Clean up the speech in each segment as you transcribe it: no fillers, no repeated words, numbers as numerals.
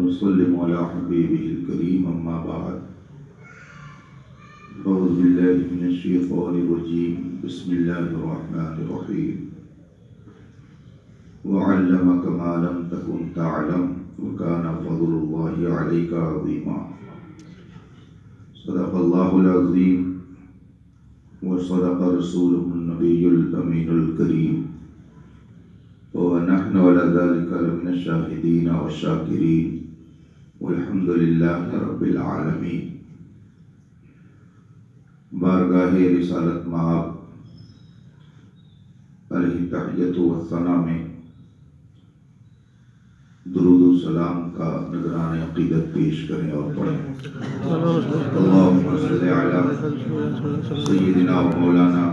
ونسلم على حبيبه الكريم أما بعد أعوذ بالله من الشيطان الرجيم بسم الله الرحمن الرحيم وعلمك ما لم تكن تعلم وكان فضل الله عليك عظيما صدق الله العظيم وصدق رسوله النبي الأمين الكريم ونحن على ذلك لمن الشاهدين والشاكرين والحمد لله رب العالمين. بارگاہ رسالت مآب علیہ تحیت و ثنا میں درود و سلام کا نذران عقیدت پیش کریں اور پڑھیں. اللہم صلی علی سیدنا و مولانا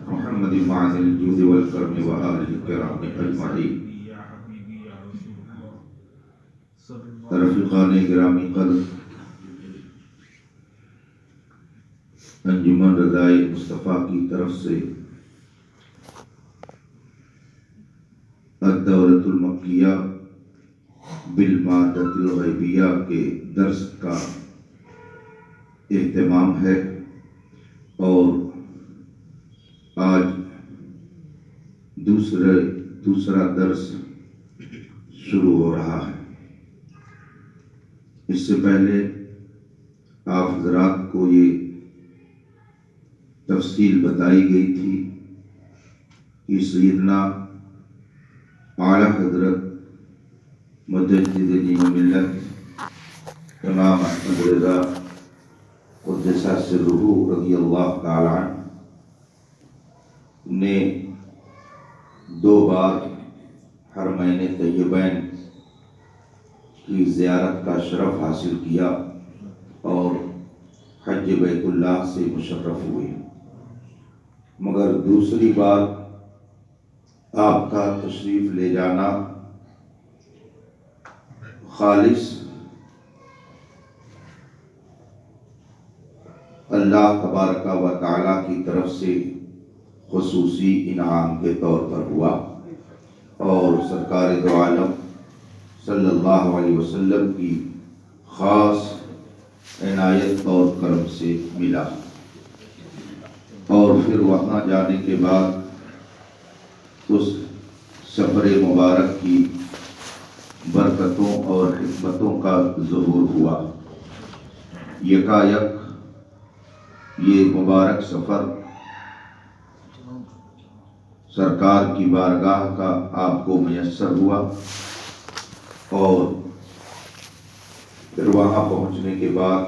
محمد معاذ الجود والکرم و آلہ الکرام اجمعین. رفیقان گرامی قدر، انجمن رضائے مصطفیٰ کی طرف سے الدورۃ المکیہ بالمادۃ الغیبیہ کے درس کا اہتمام ہے اور آج دوسرا درس شروع ہو رہا ہے. اس سے پہلے آپ حضرات کو یہ تفصیل بتائی گئی تھی کہ سیدنا اعلیٰ حضرت مجدد دین و ملت امام احمد رضا قدس سرہ رضی اللہ تعالی عنہ نے 2 بار حرمین طیبین کی زیارت کا شرف حاصل کیا اور حج بیت اللہ سے مشرف ہوئے، مگر دوسری بار آپ کا تشریف لے جانا خالص اللہ تبارک و تعالی کی طرف سے خصوصی انعام کے طور پر ہوا اور سرکار دو عالم صلی اللہ علیہ وسلم کی خاص عنایت اور کرم سے ملا. اور پھر وہاں جانے کے بعد اس سفر مبارک کی برکتوں اور حکمتوں کا ظہور ہوا. یکایک یہ مبارک سفر سرکار کی بارگاہ کا آپ کو میسر ہوا اور پھر وہاں پہنچنے کے بعد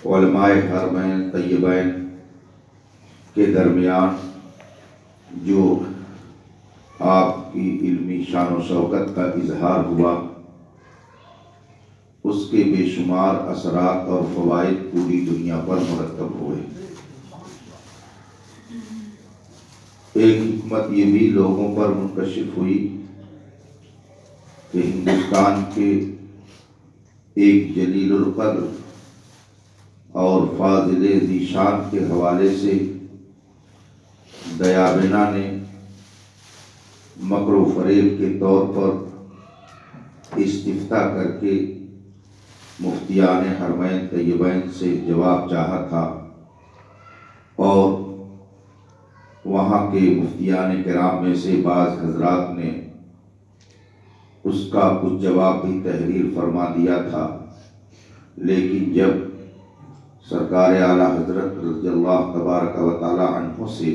علماء حرمین طیبین کے درمیان جو آپ کی علمی شان و شوکت کا اظہار ہوا، اس کے بے شمار اثرات اور فوائد پوری دنیا پر مرتب ہوئے. ایک حکمت یہ بھی لوگوں پر منکشف ہوئی کہ ہندوستان کے ایک جلیل القدر اور فاضل ذی شان کے حوالے سے دیابینا نے مکر و فریب کے طور پر استفتاء کر کے مفتیان حرمین طیبین سے جواب چاہا تھا اور وہاں کے مفتیان کرام میں سے بعض حضرات نے اس کا کچھ جواب بھی تحریر فرما دیا تھا. لیکن جب سرکار اعلیٰ حضرت رضی اللہ تبارک و تعالی عنہ سے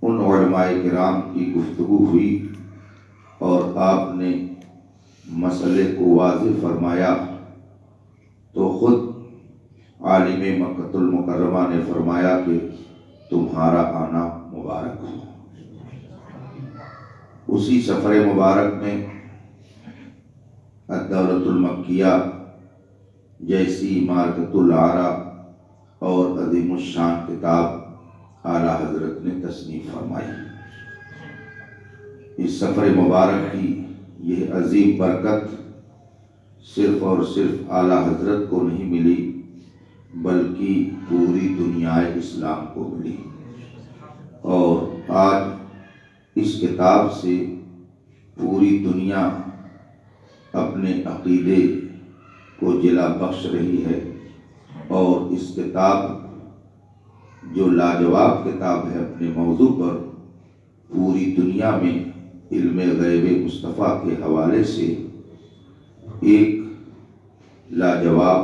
ان علماء کرام کی گفتگو ہوئی اور آپ نے مسئلے کو واضح فرمایا تو خود عالم مکہ المکرمہ نے فرمایا کہ تمہارا آنا مبارک ہو. اسی سفر مبارک میں الدورۃ المکیہ جیسی مارکۃ العرا اور عظیم الشان کتاب اعلیٰ حضرت نے تصنیف فرمائی. اس سفر مبارک کی یہ عظیم برکت صرف اور صرف اعلیٰ حضرت کو نہیں ملی بلکہ پوری دنیا اسلام کو ملی. اور آج اس کتاب سے پوری دنیا اپنے عقیدے کو جلا بخش رہی ہے، اور اس کتاب جو لاجواب کتاب ہے اپنے موضوع پر پوری دنیا میں علم غیب مصطفیٰ کے حوالے سے ایک لاجواب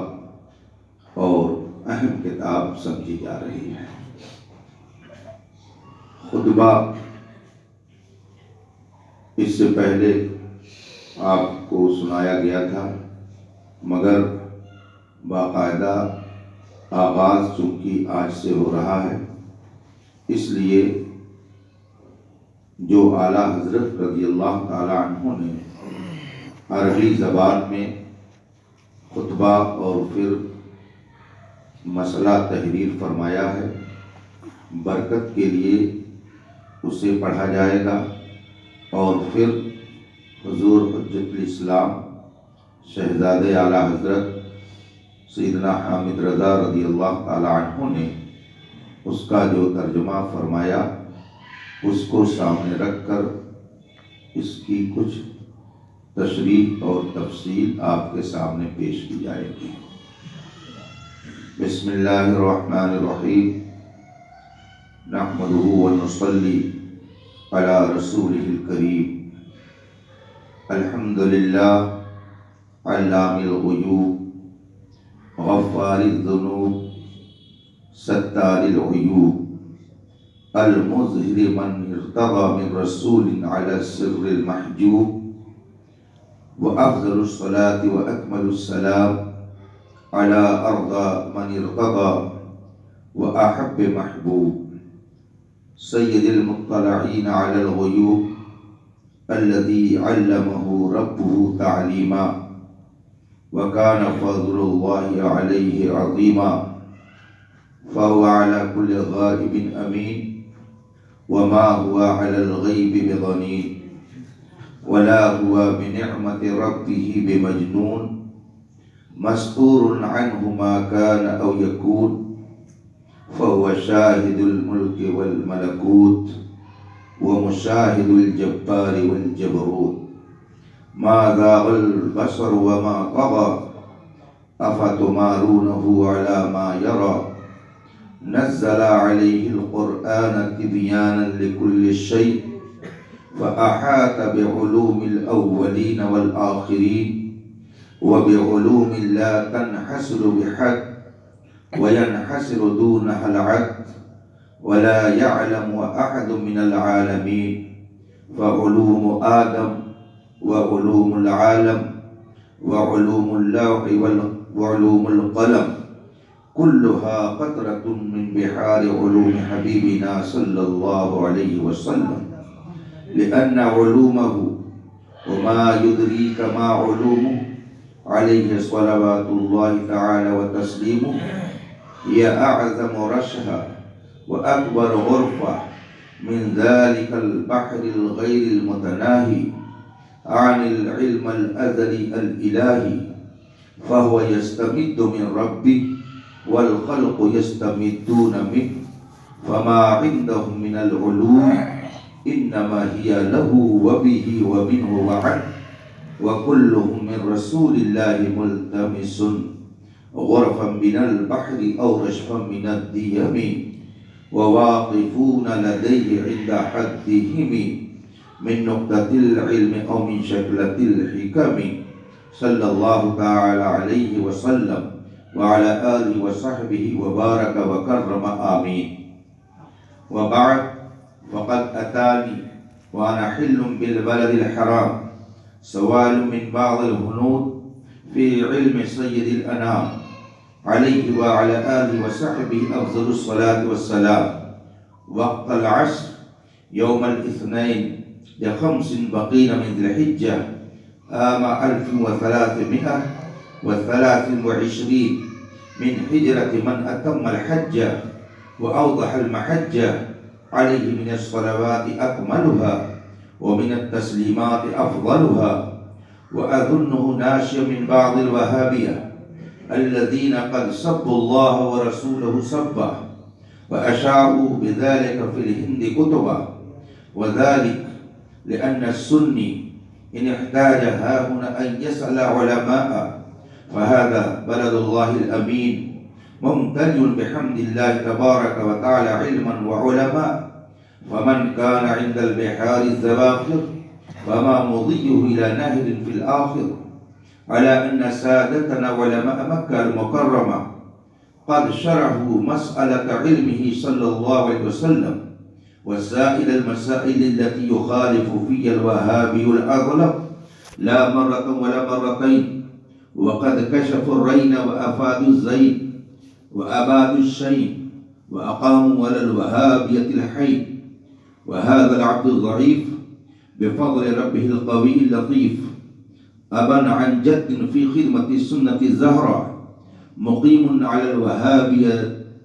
اور اہم کتاب سمجھی جا رہی ہے۔ خطبہ اس سے پہلے آپ کو سنایا گیا تھا، مگر باقاعدہ آغاز چونکہ آج سے ہو رہا ہے، اس لیے جو اعلیٰ حضرت رضی اللہ تعالی عنہ نے عربی زبان میں خطبہ اور پھر مسئلہ تحریر فرمایا ہے، برکت کے لیے اسے پڑھا جائے گا، اور پھر حضور حجت الاسلام شہزادے اعلیٰ حضرت سیدنا حامد رضا رضی اللہ تعالی عنہ نے اس کا جو ترجمہ فرمایا اس کو سامنے رکھ کر اس کی کچھ تشریح اور تفصیل آپ کے سامنے پیش کی جائے گی۔ بسم اللہ الرحمن الرحیم، نحمدہ ونصلی علی رسولہ الکریم، الحمدللہ علام الغیوب غفار الذنوب ستار العیوب المظہر من ارتضى من رسول على السر المحجوب، وأفضل الصلاة وأكمل السلام على أرضى من ارتضى وأحب محبوب، سيد المطلعين على الغيوب الذي علمه ربه تعليما، وكان فضل الله عليه عظيما، فهو على كل غائب أمين، وما هو على الغيب بضنين، ولا هو بنعمة ربه بمجنون، مستور عنه ما كان أو يكون، فهو شاهد الملك والملكوت ومشاهد الجبار والجبروت، ما ذاق البصر وما طغى، أفتمارونه على ما يرى، نزل عليه القرآن تبيانا لكل شيء، فأحاط بعلوم الأولين والآخرين، وبعلوم لا تنحصر بحد وينحصر دونها العد، ولا يعلم أحد من العالمين، فعلوم آدم وعلوم العالم وعلوم اللوح وعلوم القلم كلها قطرة من بحار علوم حبيبنا صلى الله عليه وسلم، لأن علومه وما يدريك ما علومه عليه صلوات الله تعالى وتسليمه هي أعظم رشها وأكبر غرفة من ذلك البحر الغير المتناهي عن العلم الأزلي الإلهي، فهو يستمد من ربه والخلق يستمدون منه، فما عندهم من العلوم إنما هي له وبه ومنه وعنه، وكلهم من رسول الله ملتمس غرفا من البحر أو رشفا من الديم، وواقفون لديه عند حدهم من نقطة العلم أو من شكلة الحكم، صلى الله تعالى عليه وسلم وعلى آله وصحبه وبارك وكرم آمين. وبعد، فقد أتاني وأنا حل بالبلد الحرام سوال من بعض الهنود في علم سيد الأنام عليه وعلى آله وصحبه أفضل الصلاة والسلام، وقت العصر يوم الاثنين لخمس بقين من ذي الحجة عام 1323 من هجرة من أتم الحج وأوضح المحجة، عليه من الصلوات أكملها ومن التسليمات أفضلها، وأظنه ناشئ من بعض الوهابية الذين قد سبوا الله ورسوله سبا، وأشاعوا بذلك في الهند كتبا، وذلك لأن السني إن احتاج هاهنا أن يسأل علماء فهذا بلد الله الأمين ممتلئ بحمد الله تبارك وتعالى علما وعلماء، فمن كان عند البحار الزواخر فما مضيه إلى نهر في الآخر، على أن سادتنا علماء مكة المكرمة قد شرحوا مسألة علمه صلى الله عليه وسلم وسائر المسائل التي يخالف فيها الوهابي الأغلب لا مرة ولا مرتين، وقد كشفوا الرين وأفادوا الزين وأبادوا الشين وأقاموا على الوهابية الحي، وهذا العبد الضعيف بفضل ربه القوي اللطيف أبا عن جد في خدمة السنة الزهراء مقيم على الوهابية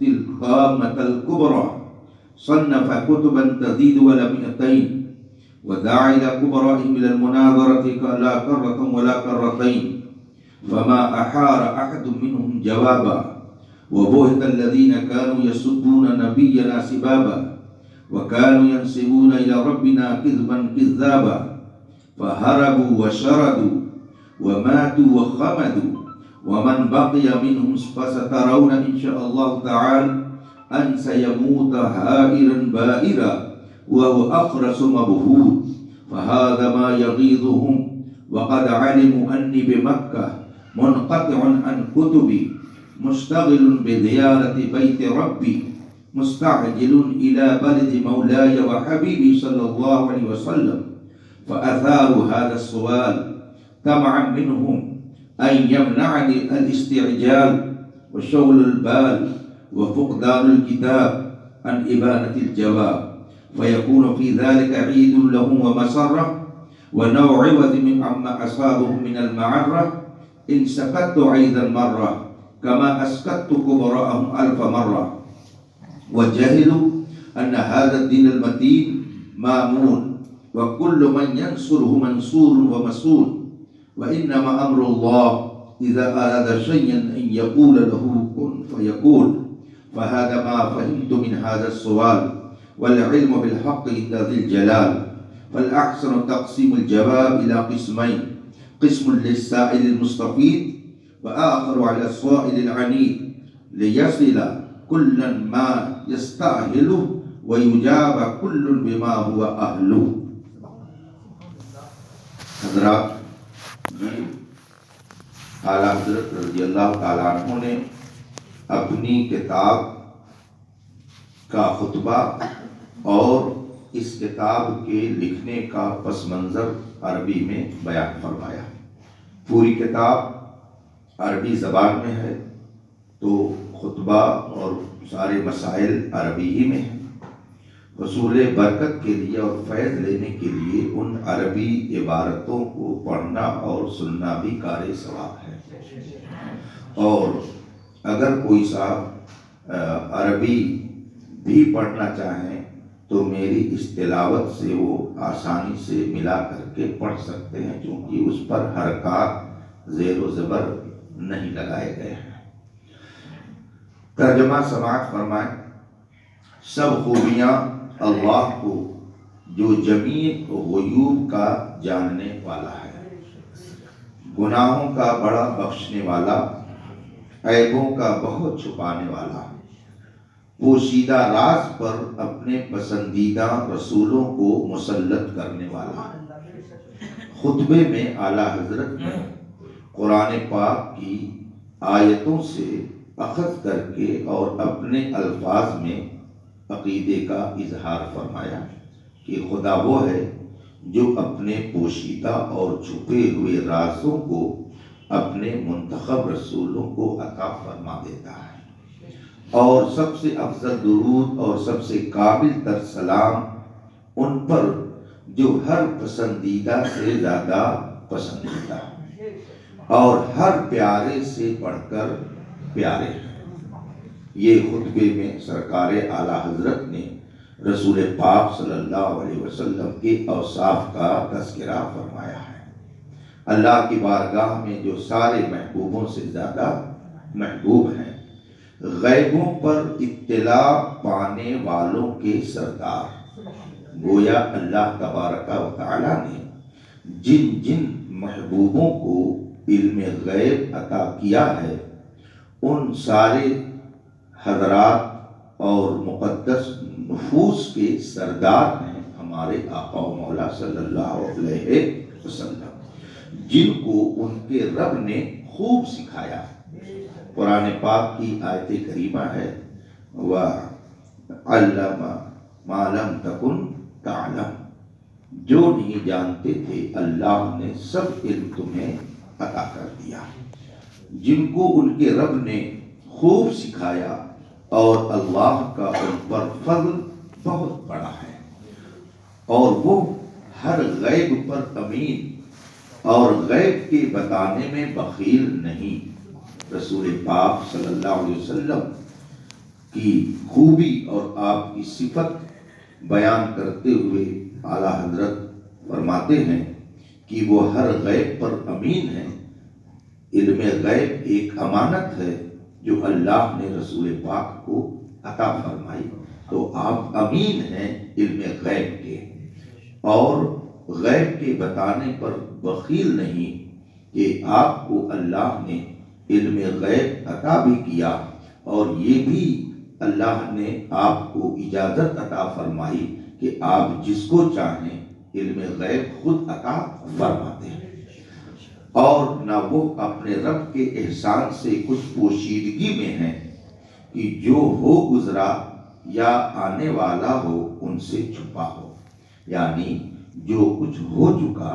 القامة الكبرى، صنف كتبا تزيد ولا 200 ودعا إلى كبرائهم إلى المناظرة لا كرة ولا كرتين، فما أحار أحد منهم جوابا، وبهت الذين كانوا يسبون نبينا سبابا وكانوا ينسبون إلى ربنا كذبا كذابا، فهربوا وشردوا وماتوا وخمدوا، ومن بقي منهم فسترون إن شاء الله تعالى أن سيموت هائرا بائرا وهو أخرس مبهوت، فهذا ما يغيظهم، وقد علموا أني بمكة منقطع عن كتبي مشتغل بزيارة بيت ربي مستعجل إلى بلد مولاي وحبيبي صلى الله عليه وسلم، فأثاروا هذا السؤال طمعا منهم أن يمنعني الاستعجال وشغل البال وفقدان الكتاب عن إبانة الجواب، فيكون في ذلك عيد لهم ومسرة ونوع عوض من عما أصابهم من المعرة، إن سكت أيضا مرة كما أسكت كبراءهم 1000 مرة، وجهلوا أن هذا الدين المتين مامون وكل من ينصره منصور ومسؤول، وإنما أمر الله إذا أراد شيئا أن يقول له كن فيكون، فهذا ما فهمت من هذا السؤال، والعلم بالحق عند ذي الجلال، فالأحسن تقسيم الجواب إلى قسمين، قسم للسائل المستفيد وآخر على السائل العنيد، ليصل كل ما يستأهله ويجاب كل بما هو أهله. حضرات، اعلیٰ حضرت رضی اللہ تعالیٰ عنہ نے اپنی کتاب کا خطبہ اور اس کتاب کے لکھنے کا پس منظر عربی میں بیان فرمایا۔ پوری کتاب عربی زبان میں ہے تو خطبہ اور سارے مسائل عربی ہی میں ہیں۔ حصول برکت کے لیے اور فیض لینے کے لیے ان عربی عبارتوں کو پڑھنا اور سننا بھی کار ثواب ہے، اور اگر کوئی صاحب عربی بھی پڑھنا چاہیں تو میری اس تلاوت سے وہ آسانی سے ملا کر کے پڑھ سکتے ہیں، کیونکہ اس پر حرکات زیر و زبر نہیں لگائے گئے ہیں۔ ترجمہ سماعت فرمائیں۔ سب خوبیاں اللہ کو جو جمیع غیوب کا جاننے والا ہے، گناہوں کا بڑا بخشنے والا، عیبوں کا بہت چھپانے والا، پوشیدہ راز پر اپنے پسندیدہ رسولوں کو مسلط کرنے والا۔ خطبے میں اعلیٰ حضرت نے قرآن پاک کی آیتوں سے اخذ کر کے اور اپنے الفاظ میں عقیدے کا اظہار فرمایا کہ خدا وہ ہے جو اپنے پوشیدہ اور چھپے ہوئے رازوں کو اپنے منتخب رسولوں کو عطا فرما دیتا ہے، اور سب سے افضل درود اور سب سے قابل تر سلام ان پر جو ہر پسندیدہ سے زیادہ پسندیدہ اور ہر پیارے سے بڑھ کر پیارے ہیں۔ یہ خطبے میں سرکار اعلیٰ حضرت نے رسول پاک صلی اللہ علیہ وسلم کے اوصاف کا تذکرہ فرمایا ہے۔ اللہ کی بارگاہ میں جو سارے محبوبوں سے زیادہ محبوب ہیں، غیبوں پر اطلاع پانے والوں کے سردار، گویا اللہ تبارک و تعالی نے جن جن محبوبوں کو علم غیب عطا کیا ہے ان سارے حضرات اور مقدس نفوس کے سردار ہیں ہمارے آقا و مولا صلی اللہ علیہ وسلم، جن کو ان کے رب نے خوب سکھایا۔ قرآن پاک کی آیت کریمہ ہے وَعَلَّمَ مَا لَمْ تَكُنْ تَعْلَمُ، جو نہیں جانتے تھے اللہ نے سب علم تمہیں عطا کر دیا، جن کو ان کے رب نے خوب سکھایا، اور اللہ کا ان پر فضل بہت بڑا ہے، اور وہ ہر غیب پر امین اور غیب کے بتانے میں بخیل نہیں۔ رسول پاک صلی اللہ علیہ وسلم کی خوبی اور آپ کی صفت بیان کرتے ہوئے اعلیٰ حضرت فرماتے ہیں کہ وہ ہر غیب پر امین ہے۔ علم غیب ایک امانت ہے جو اللہ نے رسول پاک کو عطا فرمائی، تو آپ امین ہیں علم غیب کے، اور غیب کے بتانے پر بخیل نہیں کہ آپ کو اللہ نے علم غیب عطا بھی کیا، اور یہ بھی اللہ نے آپ کو اجازت عطا فرمائی کہ آپ جس کو چاہیں علم غیب خود عطا فرماتے ہیں، اور نہ وہ اپنے رب کے احسان سے کچھ پوشیدگی میں ہیں کہ جو ہو گزرا یا آنے والا ہو ان سے چھپا ہو، یعنی جو کچھ ہو چکا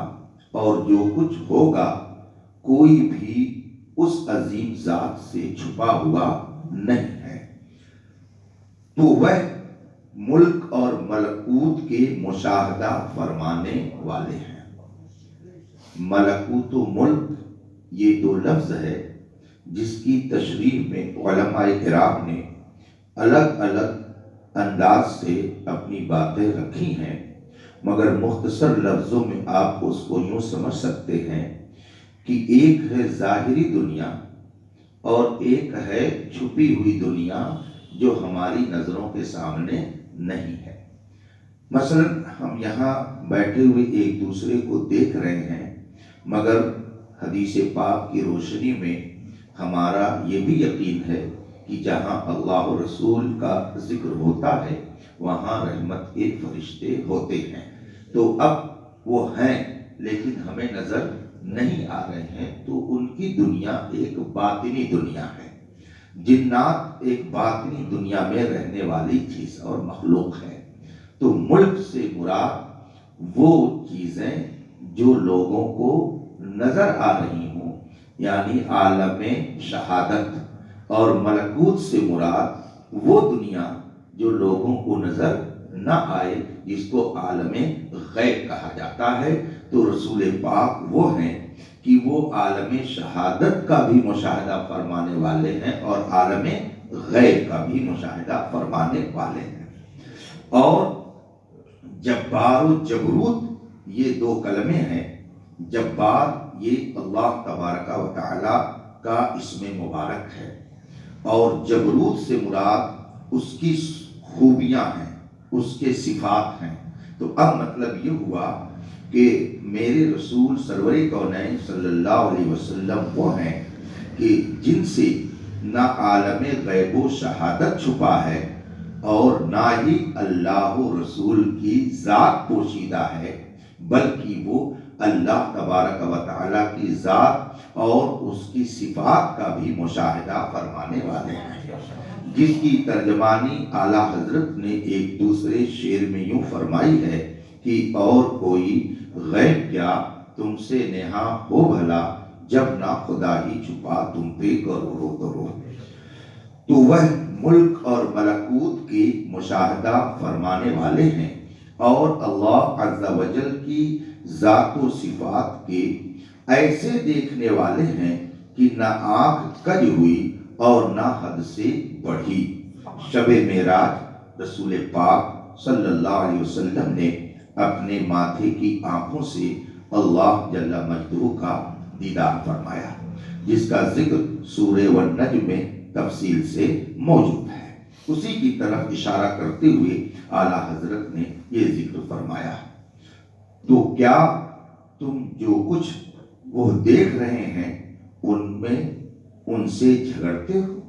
اور جو کچھ ہوگا کوئی بھی اس عظیم ذات سے چھپا ہوا نہیں ہے۔ تو وہ ملک اور ملکوت کے مشاہدہ فرمانے والے ہیں۔ ملکوت و ملک یہ دو لفظ ہے جس کی تشریح میں علماء کرام نے الگ الگ انداز سے اپنی باتیں رکھی ہیں، مگر مختصر لفظوں میں آپ اس کو یوں سمجھ سکتے ہیں کہ ایک ہے ظاہری دنیا اور ایک ہے چھپی ہوئی دنیا جو ہماری نظروں کے سامنے نہیں ہے۔ مثلا ہم یہاں بیٹھے ہوئے ایک دوسرے کو دیکھ رہے ہیں، مگر حدیث پاک کی روشنی میں ہمارا یہ بھی یقین ہے کہ جہاں اللہ و رسول کا ذکر ہوتا ہے وہاں رحمت کے فرشتے ہوتے ہیں، تو اب وہ ہیں لیکن ہمیں نظر نہیں آ رہے ہیں، تو ان کی دنیا ایک باطنی دنیا ہے۔ جنات ایک باطنی دنیا میں رہنے والی چیز اور مخلوق ہے۔ تو ملک سے مراد وہ چیزیں جو لوگوں کو نظر آ رہی ہوں، یعنی عالم شہادت، اور ملکوت سے مراد وہ دنیا جو لوگوں کو نظر نہ آئے، جس کو عالم غیب کہا جاتا ہے۔ تو رسول پاک وہ ہیں کہ وہ عالم شہادت کا بھی مشاہدہ فرمانے والے ہیں اور عالم غیب کا بھی مشاہدہ فرمانے والے ہیں۔ اور جبار و جبروت یہ دو کلمے ہیں۔ جبار یہ اللہ تبارک و تعالی کا اسم مبارک ہے، اور جبروت سے مراد اس کی خوبیاں ہیں، اس کے صفات ہیں۔ تو اب مطلب یہ ہوا کہ میرے رسول سرور کونین صلی اللہ علیہ وسلم وہ ہیں کہ جن سے نہ عالم غیب و شہادت چھپا ہے اور نہ ہی اللہ و رسول کی ذات پوشیدہ ہے، بلکہ وہ اللہ تبارک و تعالیٰ کی ذات اور اس کی صفات کا بھی مشاہدہ فرمانے والے ہیں، جس کی ترجمانی اعلیٰ حضرت نے ایک دوسرے شعر میں یوں فرمائی ہے کہ اور کوئی غیب کیا تم سے نہا ہو بھلا، جب نہ خدا ہی چھپا تم پہ کرو کرو۔ تو وہ ملک اور ملکوت کی مشاہدہ فرمانے والے ہیں، اور اللہ عز و جل کی ذات و صفات کے ایسے دیکھنے والے ہیں کہ نہ آنکھ کج ہوئی اور نہ حد سے بڑھی۔ شب معراج رسول پاک صلی اللہ علیہ وسلم نے اپنے ماتھے کی آنکھوں سے اللہ جل مجدہ کا دیدار فرمایا، جس کا ذکر سورہ والنجم میں تفصیل سے موجود ہے۔ اسی کی طرف اشارہ کرتے ہوئے اعلیٰ حضرت نے یہ ذکر فرمایا۔ تو کیا تم جو کچھ وہ دیکھ رہے ہیں ان میں ان سے جھگڑتے ہو؟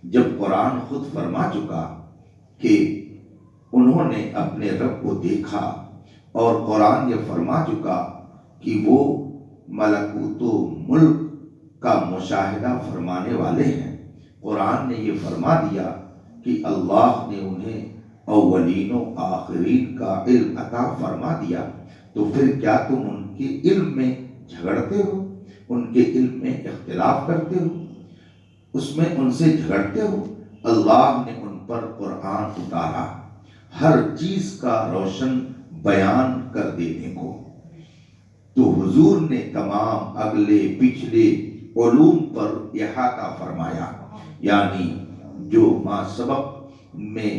جب قرآن خود فرما چکا کہ انہوں نے اپنے رب کو دیکھا، اور قرآن یہ فرما چکا کہ وہ ملکوت و ملک کا مشاہدہ فرمانے والے ہیں، قرآن نے یہ فرما دیا کہ اللہ نے انہیں اولین و آخرین کا علم عطا فرما دیا، تو پھر کیا تم ان کے علم میں جھگڑتے ہو، ان کے علم میں اختلاف کرتے ہو، اس میں ان سے جھگڑتے ہو؟ اللہ نے ان پر قرآن اتارا ہر چیز کا روشن بیان کر دینے کو، تو حضور نے تمام اگلے پچھلے علوم پر احاطہ فرمایا، یعنی جو ما سبق میں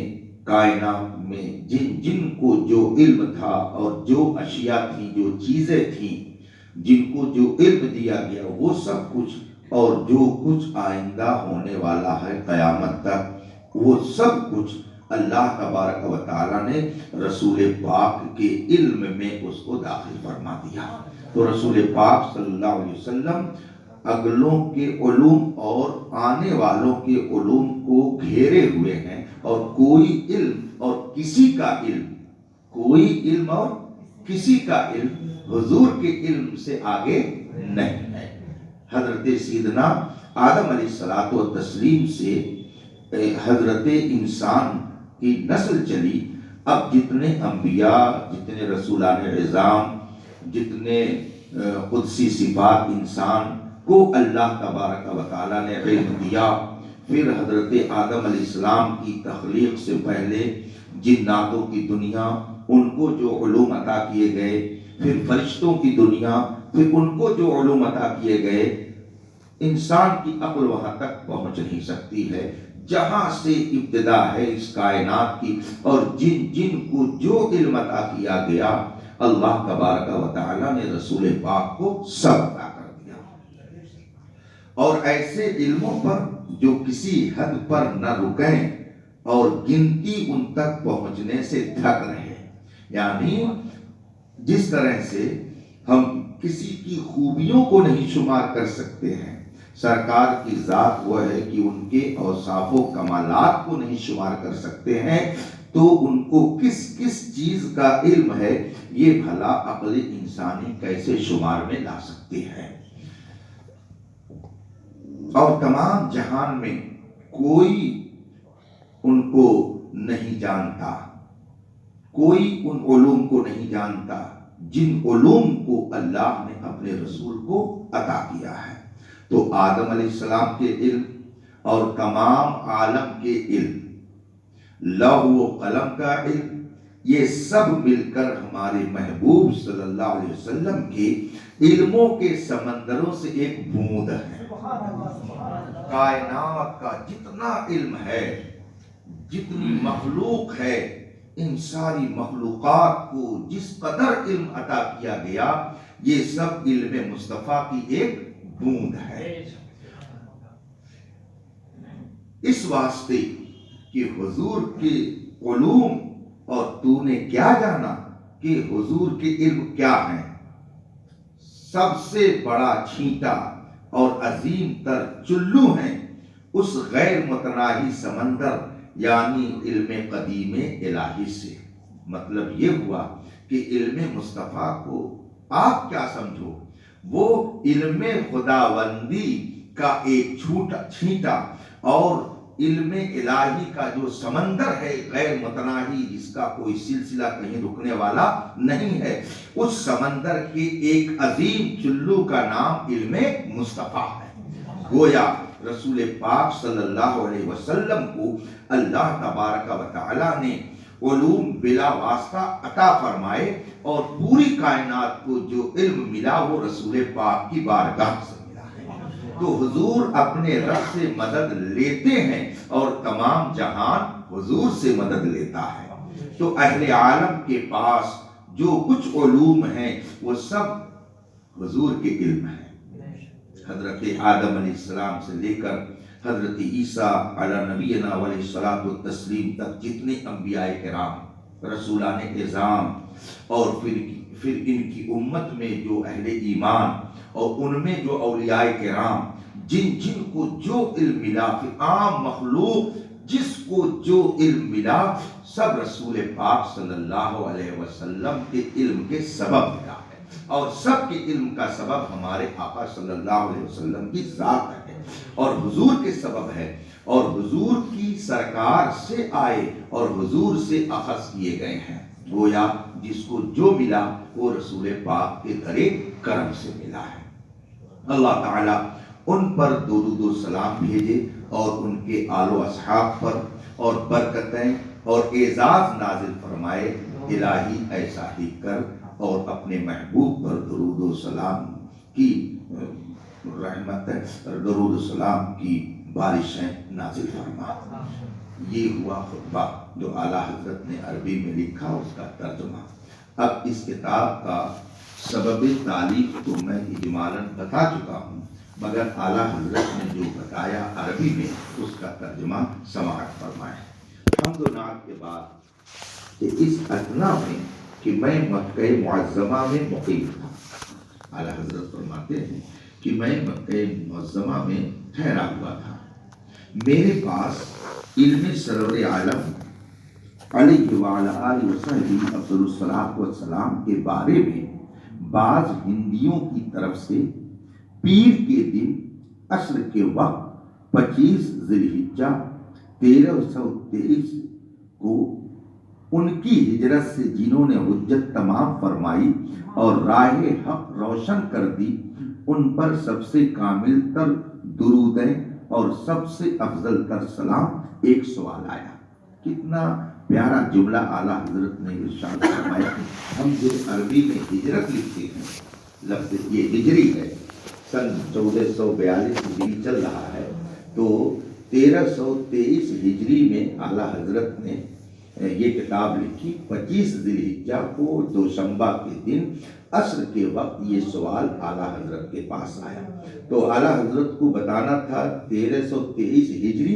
کائنات میں جن جن کو جو علم تھا اور جو اشیاء تھیں، جو چیزیں تھیں، جن کو جو علم دیا گیا، وہ سب کچھ، اور جو کچھ آئندہ ہونے والا ہے قیامت تک، وہ سب کچھ اللہ تبارک و تعالیٰ نے رسول پاک کے علم میں اس کو داخل فرما دیا۔ تو رسول پاک صلی اللہ علیہ وسلم اگلوں کے علوم اور آنے والوں کے علوم کو گھیرے ہوئے ہیں، اور کوئی علم اور کسی کا علم، کوئی علم اور کسی کا علم حضور کے علم سے آگے نہیں ہے۔ حضرت سیدنا آدم علیہ السلام سے حضرت انسان کی نسل چلی، اب جتنے انبیاء، جتنے رسولان عظام، جتنے قدسی صفات انسان کو اللہ تبارک و تعالیٰ نے علم دیا، پھر حضرت آدم علیہ السلام کی تخلیق سے پہلے جناتوں کی دنیا، ان کو جو علوم عطا کیے گئے، پھر فرشتوں کی دنیا، پھر ان کو جو علوم عطا کیے گئے، انسان کی عقل وہاں تک پہنچ نہیں سکتی ہے جہاں سے ابتدا ہے اس کائنات کی، اور جن جن کو جو علم عطا کیا گیا، اللہ تبارک و تعالیٰ نے رسول پاک کو سب عطا کر دیا، اور ایسے علموں پر جو کسی حد پر نہ رکیں اور گنتی ان تک پہنچنے سے تھک رہے، یعنی جس طرح سے ہم کسی کی خوبیوں کو نہیں شمار کر سکتے ہیں، سرکار کی ذات وہ ہے کہ ان کے اوصاف و کمالات کو نہیں شمار کر سکتے ہیں، تو ان کو کس کس چیز کا علم ہے یہ بھلا عقل انسانی کیسے شمار میں لا سکتی ہے؟ اور تمام جہان میں کوئی ان کو نہیں جانتا، کوئی ان علوم کو نہیں جانتا جن علوم کو اللہ نے اپنے رسول کو عطا کیا ہے۔ تو آدم علیہ السلام کے علم اور تمام عالم کے علم، لوح و قلم کا علم، یہ سب مل کر ہمارے محبوب صلی اللہ علیہ وسلم کے علموں کے سمندروں سے ایک بوند ہے۔ کائنات کا جتنا علم ہے، جتنی مخلوق ہے، ان ساری مخلوقات کو جس قدر علم عطا کیا گیا، یہ سب علم مصطفیٰ کی ایک بوند ہے۔ اس واسطے کہ حضور کے علوم، اور تو نے کیا جانا کہ حضور کے علم کیا ہیں، سب سے بڑا چھینٹا اور عظیم تر چلو ہیں اس غیر متناہی سمندر، یعنی علم قدیم الہی سے۔ مطلب یہ ہوا کہ علم مصطفیٰ کو آپ کیا سمجھو، وہ علم خداوندی کا ایک چھینٹا اور علم الہی کا جو سمندر ہے غیر متناہی، جس کا کوئی سلسلہ کہیں رکنے والا نہیں ہے، اس سمندر کے ایک عظیم چلو کا نام علم مصطفیٰ ہے۔ گویا رسول پاک صلی اللہ علیہ وسلم کو اللہ تبارک و تعالیٰ نے علوم بلا واسطہ عطا فرمائے، اور پوری کائنات کو جو علم ملا وہ رسول پاک کی بارگاہ سے ملا ہے۔ تو حضور اپنے رب سے مدد لیتے ہیں اور تمام جہان حضور سے مدد لیتا ہے۔ تو اہل عالم کے پاس جو کچھ علوم ہیں وہ سب حضور کے علم ہیں۔ حضرت آدم علیہ السلام سے لے کر حضرت عیسیٰ علی نبینا علیہ الصلوۃ والتسلیم تک جتنے انبیاء کرام، رسولان اعظام، اور پھر ان کی امت میں جو اہل ایمان اور ان میں جو اولیاء کرام جن کو جو علم ملا، پھر عام مخلوق جس کو جو علم ملا، سب رسول پاک صلی اللہ علیہ وسلم کے علم کے سبب ملا ہے، اور سب کے علم کا سبب ہمارے آقا صلی اللہ علیہ وسلم کی ذات ہے اور حضور کے سبب ہے، اور حضور کی سرکار سے آئے اور حضور سے اخذ کیے گئے ہیں۔ گویا جس کو جو ملا وہ رسول پاک کے در کرم سے ملا ہے۔ اللہ تعالیٰ ان پر درود و سلام بھیجے اور ان کے آل و اصحاب پر اور برکتیں اور اعزاز نازل فرمائے۔ الہی ایسا ہی کر اور اپنے محبوب پر درود و سلام کی رحمت، درود و سلام کی بارشیں نازل فرما۔ یہ ہوا خطبہ جو اعلیٰ حضرت نے عربی میں لکھا، اس کا ترجمہ۔ اب اس کتاب کا سبب تالیف تو میں اجمالاً بتا چکا ہوں، مگر اعلیٰ حضرت نے جو بتایا عربی میں اس کا ترجمہ سماعت فرمائے۔ حمد و نعت کے بعد کہ اس اثنا میں کہ میں مکہ معظمہ میں مقیم تھا، اعلیٰ حضرت فرماتے ہیں کہ میں مکہ معظمہ میں ٹھہرا ہوا تھا، میرے پاس علم سرور عالم علیہ وعلی آلہ وصحبہ افضل الصلاۃ والسلام کے بارے میں بعض ہندیوں کی طرف سے پیر کے دن عصر کے وقت 25 ذی الحجہ 1323 کو ان کی ہجرت سے جنہوں نے حجت تمام فرمائی اور راہ حق روشن کر دی، ان پر سب سے کامل تر درودیں اور سب سے افضل تر سلام۔ ایک سوال آیا، کتنا پیارا جملہ اعلیٰ حضرت نے ارشاد فرمایا۔ ہم جو عربی میں ہجرت لکھتے ہیں، لفظ یہ ہجری ہے، سن 1442 ہجری چل رہا ہے، تو 1323 ہجری میں اعلیٰ حضرت نے یہ کتاب لکھی۔ 25 ذی الحجہ کو دوشنبہ کے دن عصر کے وقت یہ سوال اعلیٰ حضرت کے پاس آیا، تو اعلیٰ حضرت کو بتانا تھا 1323 ہجری،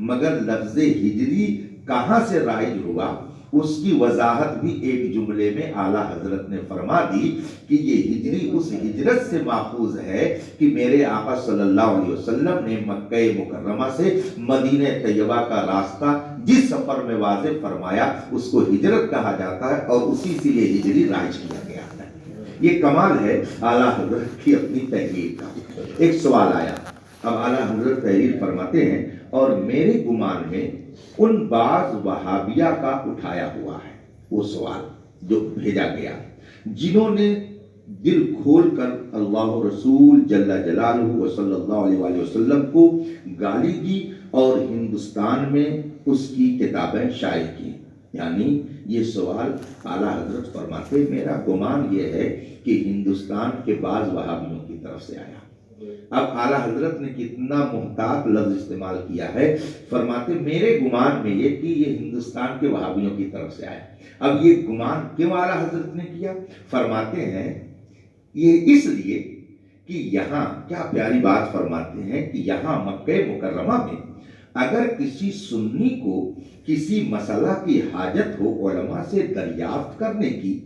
مگر لفظ ہجری کہاں سے رائج ہوا اس کی وضاحت بھی ایک جملے میں اعلیٰ حضرت نے فرما دی کہ یہ ہجری اس ہجرت سے ماخوذ ہے کہ میرے آقا صلی اللہ علیہ وسلم نے مکہ مکرمہ سے مدینہ طیبہ کا راستہ جس سفر میں واضح فرمایا اس کو ہجرت کہا جاتا ہے، اور اسی سے یہ ہجری رائج کیا گیا ہے۔ یہ کمال ہے اعلیٰ حضرت کی اپنی تحریر کا۔ ایک سوال آیا، اب اعلیٰ حضرت تحریر فرماتے ہیں، اور میرے گمان میں ان بعض وہابیہ کا اٹھایا ہوا ہے وہ سوال جو بھیجا گیا، جنہوں نے دل کھول کر اللہ رسول جل جلالہ و صلی اللہ علیہ وآلہ وسلم کو گالی دی اور ہندوستان میں اس کی کتابیں شائع کی۔ یعنی یہ سوال اعلیٰ حضرت فرماتے میرا گمان یہ ہے کہ ہندوستان کے بعض وہابیوں کی طرف سے آیا۔ اب اعلیٰ حضرت نے کتنا محتاط لفظ استعمال کیا ہے، فرماتے میرے گمان میں یہ کہ یہ ہندوستان کے وہابیوں کی طرف سے آیا۔ اب یہ گمان کیوں اعلیٰ حضرت نے کیا؟ فرماتے ہیں یہ اس لیے کہ یہاں کیا پیاری بات فرماتے ہیں کہ یہاں مکہ مکرمہ میں اگر کسی سنی کو کسی مسئلہ کی حاجت ہو علماء سے دریافت کرنے کی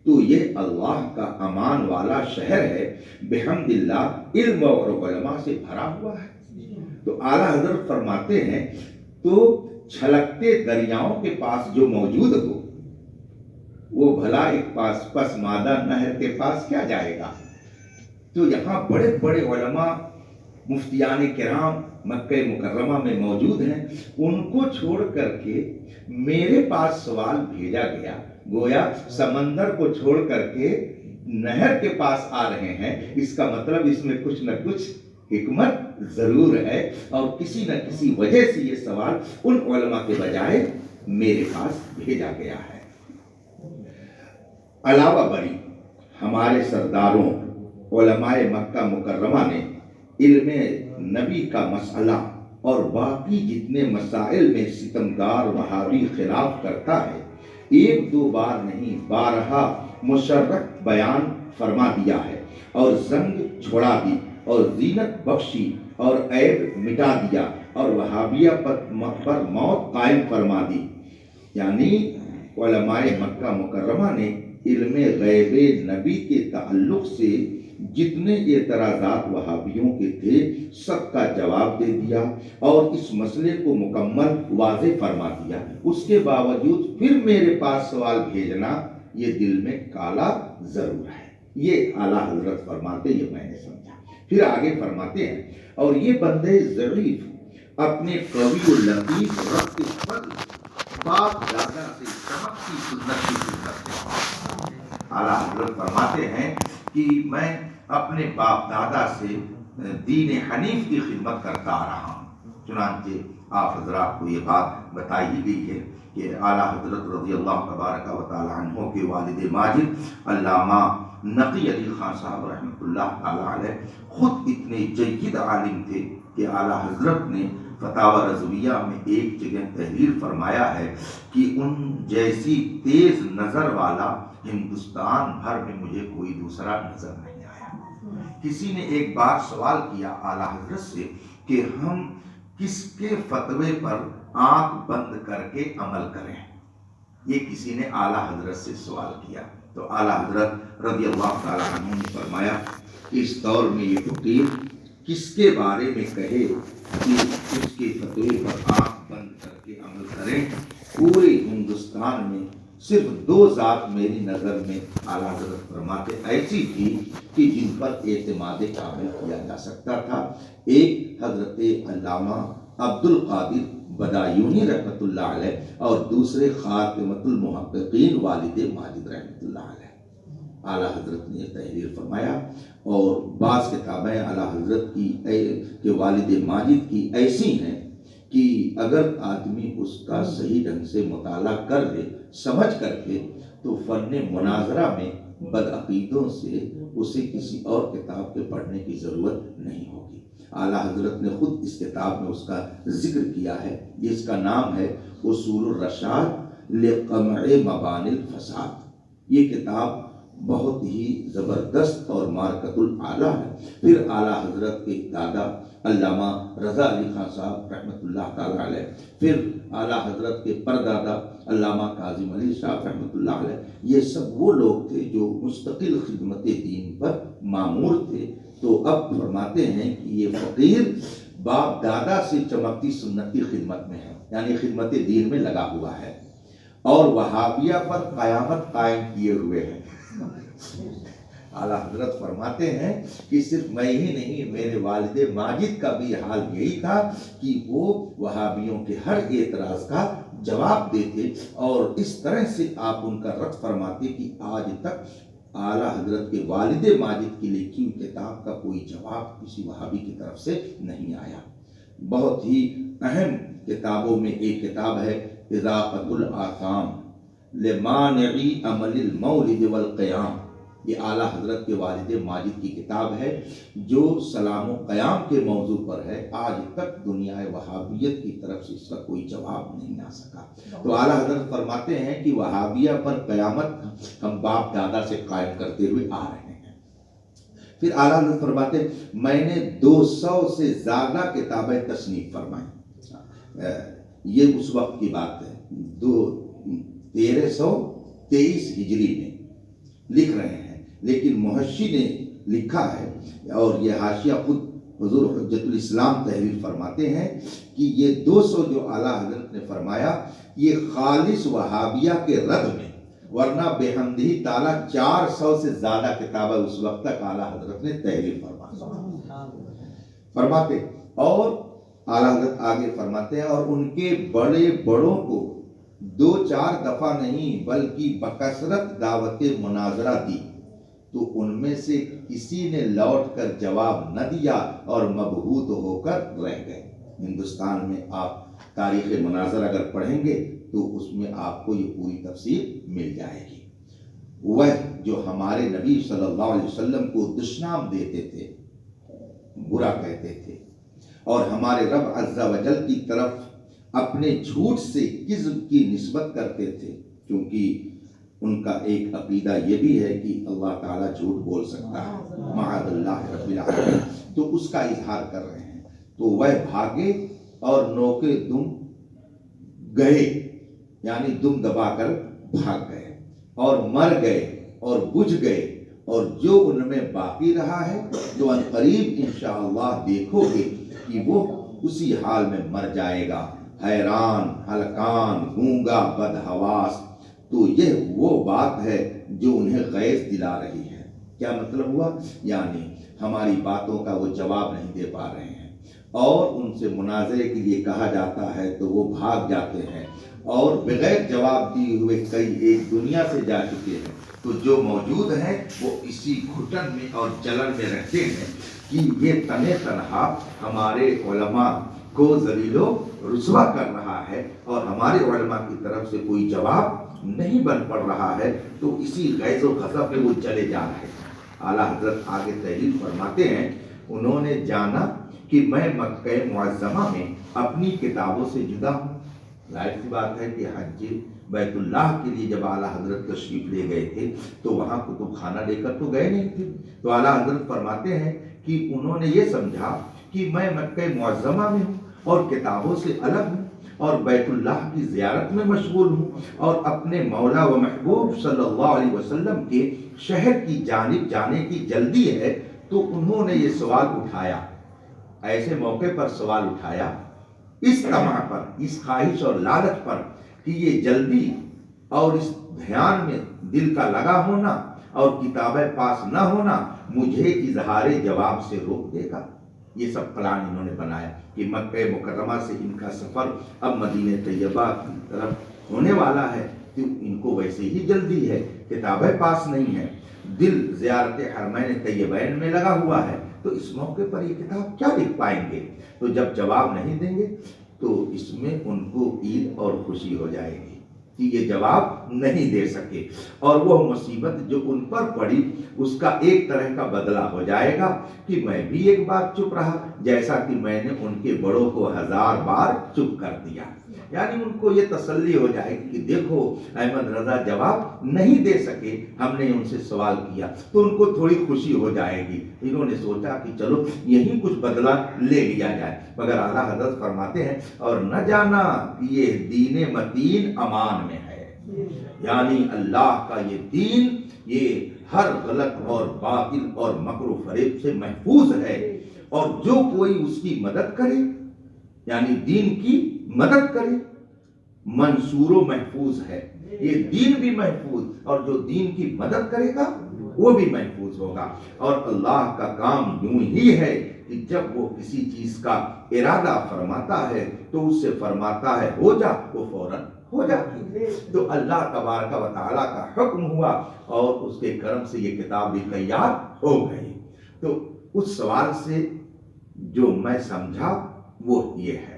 تو یہ اللہ کا امان والا شہر ہے، بحمد اللہ علم اور علماء سے بھرا ہوا ہے۔ تو اعلیٰ حضرت فرماتے ہیں تو چھلکتے دریاؤں کے پاس جو موجود ہو وہ بھلا ایک پس مادہ نہر کے پاس کیا جائے گا؟ تو یہاں بڑے بڑے علماء مفتیان کرام مکہ مکرمہ میں موجود ہیں، ان کو چھوڑ کر کے میرے پاس سوال بھیجا گیا، گویا سمندر کو چھوڑ کر کے نہر کے پاس آ رہے ہیں، اس کا مطلب اس میں کچھ نہ کچھ حکمت ضرور ہے، اور کسی نہ کسی وجہ سے یہ سوال ان علماء کے بجائے میرے پاس بھیجا گیا ہے۔ علاوہ بری ہمارے سرداروں علماء مکہ مکرمہ نے علم نبی کا مسئلہ اور باقی جتنے مسائل میں ستمگار وہابی خلاف کرتا ہے ایک دو بار نہیں بارہا مشرک بیان فرما دیا ہے، اور زنگ چھوڑا دی اور زینت بخشی اور عیب مٹا دیا اور وہابیہ پر موت قائم فرما دی۔ یعنی علماء مکہ مکرمہ نے علم غیب نبی کے تعلق سے جتنے اعتراضات وہابیوں کے تھے سب کا جواب دے دیا اور اس مسئلے کو مکمل واضح فرما دیا۔ اس کے باوجود پھر میرے پاس سوال بھیجنا یہ دل میں کالا ضرور ہے۔ یہ اعلیٰ حضرت فرماتے، یہ میں نے سمجھا۔ پھر آگے فرماتے ہیں اور یہ بندے ضعیف اپنے قوی و لطیف رب کے فضل باپ دادا سے چمکتی سنت کی خدمت ہے۔ اعلیٰ حضرت فرماتے ہیں کہ میں اپنے باپ دادا سے دین حنیف کی خدمت کرتا آ رہا ہوں۔ چنانچہ آپ حضرات کو یہ بات بتائی گئی ہے کہ اعلیٰ حضرت رضی اللہ تبارک و تعالی عنہ کے والد ماجد علامہ نقی علی خان صاحب رحمۃ اللہ تعالی علیہ خود اتنے جید عالم تھے کہ اعلیٰ حضرت نے فتاوی رضویہ میں ایک جگہ تحریر فرمایا ہے کہ ان جیسی تیز نظر والا ہندوستان بھر میں مجھے کوئی دوسرا نظر نہیں آیا۔ کسی نے ایک بار سوال کیا اعلیٰ حضرت سے کہ ہم کس کے فتوے پر آنکھ بند کر کے عمل کریں؟ یہ کسی نے اعلیٰ حضرت سے سوال کیا تو اعلیٰ حضرت رضی اللہ تعالیٰ عنہ نے فرمایا کہ اس دور میں یہ فقیر کس کے بارے میں کہے کہ اس کے فتوے پر آنکھ بند کر کے عمل کریں؟ پورے ہندوستان میں صرف دو ذات میری نظر میں اعلیٰ حضرت فرماتے ایسی تھی کہ جن پر اعتماد کامل کیا جا سکتا تھا۔ ایک حضرت علامہ عبد القادر بدایونی رحمۃ اللہ علیہ اور دوسرے خاتمۃ المحققین والد ماجد رحمۃ اللہ علیہ۔ اعلیٰ حضرت نے تحریر فرمایا اور بعض کتابیں اعلیٰ حضرت کی کہ والد ماجد کی ایسی ہیں کہ اگر آدمی اس کا صحیح ڈھنگ سے مطالعہ کر لے سمجھ کر کے تو فن مناظرہ میں بدعقیدوں سے اسے کسی اور کتاب کے پڑھنے کی ضرورت نہیں ہوگی۔ اعلیٰ حضرت نے خود اس کتاب میں اس کا ذکر کیا ہے، جس کا نام ہے اصول الرشاد لقمع مبانی الفساد۔ یہ کتاب بہت ہی زبردست اور مارکت الاعلیٰ ہے۔ پھر اعلیٰ حضرت کے دادا علامہ رضا علی خان صاحب رحمۃ اللہ تعالی علیہ، پھر اعلیٰ حضرت کے پردادا علامہ کاظم علی صاحب رحمۃ اللہ علیہ، یہ سب وہ لوگ تھے جو مستقل خدمت دین پر مامور تھے۔ تو اب فرماتے ہیں کہ یہ فقیر باپ دادا سے چمکتی سنت کی خدمت میں ہے، یعنی خدمت دین میں لگا ہوا ہے اور وہابیہ پر قیامت قائم کیے ہوئے ہیں۔ اعلیٰ حضرت فرماتے ہیں کہ صرف میں ہی نہیں، میرے والد ماجد کا بھی حال یہی تھا کہ وہ وہابیوں کے ہر اعتراض کا جواب دیتے اور اس طرح سے آپ ان کا رد فرماتے کہ آج تک اعلیٰ حضرت کے والد ماجد کی لکھی ہوئی کتاب کا کوئی جواب کسی وہابی کی طرف سے نہیں آیا۔ بہت ہی اہم کتابوں میں ایک کتاب ہے اضاءۃ الآثام لمانعی عمل المولد والقیام۔ یہ اعلیٰ حضرت کے والد ماجد کی کتاب ہے جو سلام و قیام کے موضوع پر ہے۔ آج تک دنیا وہابیت کی طرف سے اس کا کوئی جواب نہیں آ سکا۔ تو اعلیٰ حضرت فرماتے ہیں کہ وہابیہ پر قیامت ہم باپ دادا سے قائم کرتے ہوئے آ رہے ہیں۔ پھر اعلیٰ حضرت فرماتے ہیں میں نے 200 سے زیادہ کتابیں تصنیف فرمائیں۔ یہ اس وقت کی بات ہے، 1323 ہجری میں لکھ رہے ہیں، لیکن محشی نے لکھا ہے اور یہ حاشیہ خود حضور حجت الاسلام تحریر فرماتے ہیں کہ یہ 200 جو اعلیٰ حضرت نے فرمایا یہ خالص وہابیہ کے رد میں، ورنہ بحمدہ تعالیٰ 400 سے زیادہ کتابیں اس وقت تک اعلیٰ حضرت نے تحریر فرماتے اور اعلیٰ حضرت آگے فرماتے ہیں اور ان کے بڑے بڑوں کو 2-4 دفعہ نہیں بلکہ بکثرت دعوت مناظرہ دی تو ان میں سے کسی نے لوٹ کر جواب نہ دیا اور مبہوت ہو کر رہ گئے۔ ہندوستان میں آپ تاریخ مناظرہ اگر پڑھیں گے تو اس میں آپ کو یہ پوری تفصیل مل جائے گی۔ وہ جو ہمارے نبی صلی اللہ علیہ وسلم کو دشنام دیتے تھے، برا کہتے تھے اور ہمارے رب عز و جل کی طرف اپنے جھوٹ سے کذب کی نسبت کرتے تھے، کیونکہ ان کا ایک عقیدہ یہ بھی ہے کہ اللہ تعالیٰ جھوٹ بول سکتا ہے، معاذ اللہ رب العالمین، تو اس کا اظہار کر رہے ہیں۔ تو وہ بھاگے اور نوکے دم گئے، یعنی دم دبا کر بھاگ گئے اور مر گئے اور بجھ گئے، اور جو ان میں باقی رہا ہے تو ان قریب انشاءاللہ دیکھو گے کہ وہ اسی حال میں مر جائے گا، حیران، ہلکان، گونگا، بدحواس۔ تو یہ وہ بات ہے جو انہیں غیظ دلا رہی ہے۔ کیا مطلب ہوا؟ یعنی ہماری باتوں کا وہ جواب نہیں دے پا رہے ہیں، اور ان سے مناظرے کے لیے کہا جاتا ہے تو وہ بھاگ جاتے ہیں، اور بغیر جواب دیے ہوئے کئی ایک دنیا سے جا چکے ہیں۔ تو جو موجود ہیں وہ اسی گھٹن میں اور جلن میں رہتے ہیں کہ یہ تنہا تنہا ہمارے علماء کو ذلیل و رسوا کر رہا ہے، اور ہمارے علماء کی طرف سے کوئی جواب نہیں بن پڑ رہا ہے، تو اسی غیظ و غضب میں وہ چلے جا رہے ہیں۔ اعلیٰ حضرت آگے تحریر فرماتے ہیں، انہوں نے جانا کہ میں مکہ معظمہ میں اپنی کتابوں سے جدا ہوں۔ ظاہر سی بات ہے کہ حج بیت اللہ کے لیے جب اعلیٰ حضرت تشریف لے گئے تھے تو وہاں کتب خانہ لے کر تو گئے نہیں تھے۔ تو اعلیٰ حضرت فرماتے ہیں کہ انہوں نے یہ سمجھا کہ میں مکہ معظمہ میں ہوں اور کتابوں سے الگ ہوں، اور بیت اللہ کی زیارت میں مشغول ہوں، اور اپنے مولا و محبوب صلی اللہ علیہ وسلم کے شہر کی جانب جانے کی جلدی ہے۔ تو انہوں نے یہ سوال اٹھایا، ایسے موقع پر سوال اٹھایا، اس طمع پر، اس خواہش اور لالچ پر کہ یہ جلدی اور اس دھیان میں دل کا لگا ہونا اور کتابیں پاس نہ ہونا مجھے اظہار جواب سے روک دے گا۔ یہ سب پلان انہوں نے بنایا کہ مکہ مکرمہ سے ان کا سفر اب مدینہ طیبہ کی طرف ہونے والا ہے، تو ان کو ویسے ہی جلدی ہے، کتابیں پاس نہیں ہیں، دل زیارت حرمین طیبین میں لگا ہوا ہے، تو اس موقع پر یہ کتاب کیا لکھ پائیں گے؟ تو جب جواب نہیں دیں گے تو اس میں ان کو عید اور خوشی ہو جائے گی کہ یہ جواب نہیں دے سکے، اور وہ مصیبت جو ان پر پڑی اس کا ایک طرح کا بدلہ ہو جائے گا کہ میں بھی ایک بار چپ رہا جیسا کہ میں نے ان کے بڑوں کو 1000 بار چپ کر دیا۔ یعنی ان کو یہ تسلی ہو جائے گی کہ دیکھو احمد رضا جواب نہیں دے سکے، ہم نے ان سے سوال کیا، تو ان کو تھوڑی خوشی ہو جائے گی۔ انہوں نے سوچا کہ چلو یہی کچھ بدلہ لے لیا جائے، مگر اعلیٰ حضرت فرماتے ہیں اور نہ جانا کہ یہ دین متین امان میں ہے، یعنی اللہ کا یہ دین یہ ہر غلط اور باطل اور مکر و فریب سے محفوظ ہے، اور جو کوئی اس کی مدد کرے یعنی دین کی مدد کرے منصور و محفوظ ہے۔ یہ دین بھی محفوظ، اور جو دین کی مدد کرے گا وہ بھی محفوظ ہوگا۔ اور اللہ کا کام یوں ہی ہے کہ جب وہ کسی چیز کا ارادہ فرماتا ہے تو اس سے فرماتا ہے ہو جا، وہ فوراً ہو جاتی ہے۔ تو اللہ تبارک و تعالیٰ کا حکم ہوا اور اس کے کرم سے یہ کتاب بھی تیار ہو گئی۔ تو اس سوال سے جو میں سمجھا وہ یہ ہے،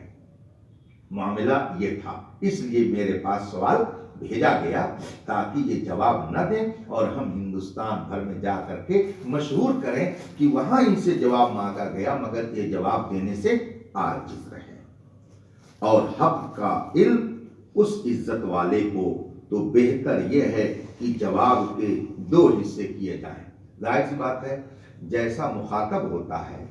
معاملہ یہ تھا، اس لیے میرے پاس سوال بھیجا گیا تاکہ یہ جواب نہ دیں اور ہم ہندوستان بھر میں جا کر کے مشہور کریں کہ وہاں ان سے جواب مانگا گیا مگر یہ جواب دینے سے عاجز رہے۔ اور حق کا علم اس عزت والے کو تو بہتر یہ ہے کہ جواب کے 2 حصے کیے جائیں۔ ظاہر سی بات ہے جیسا مخاطب ہوتا ہے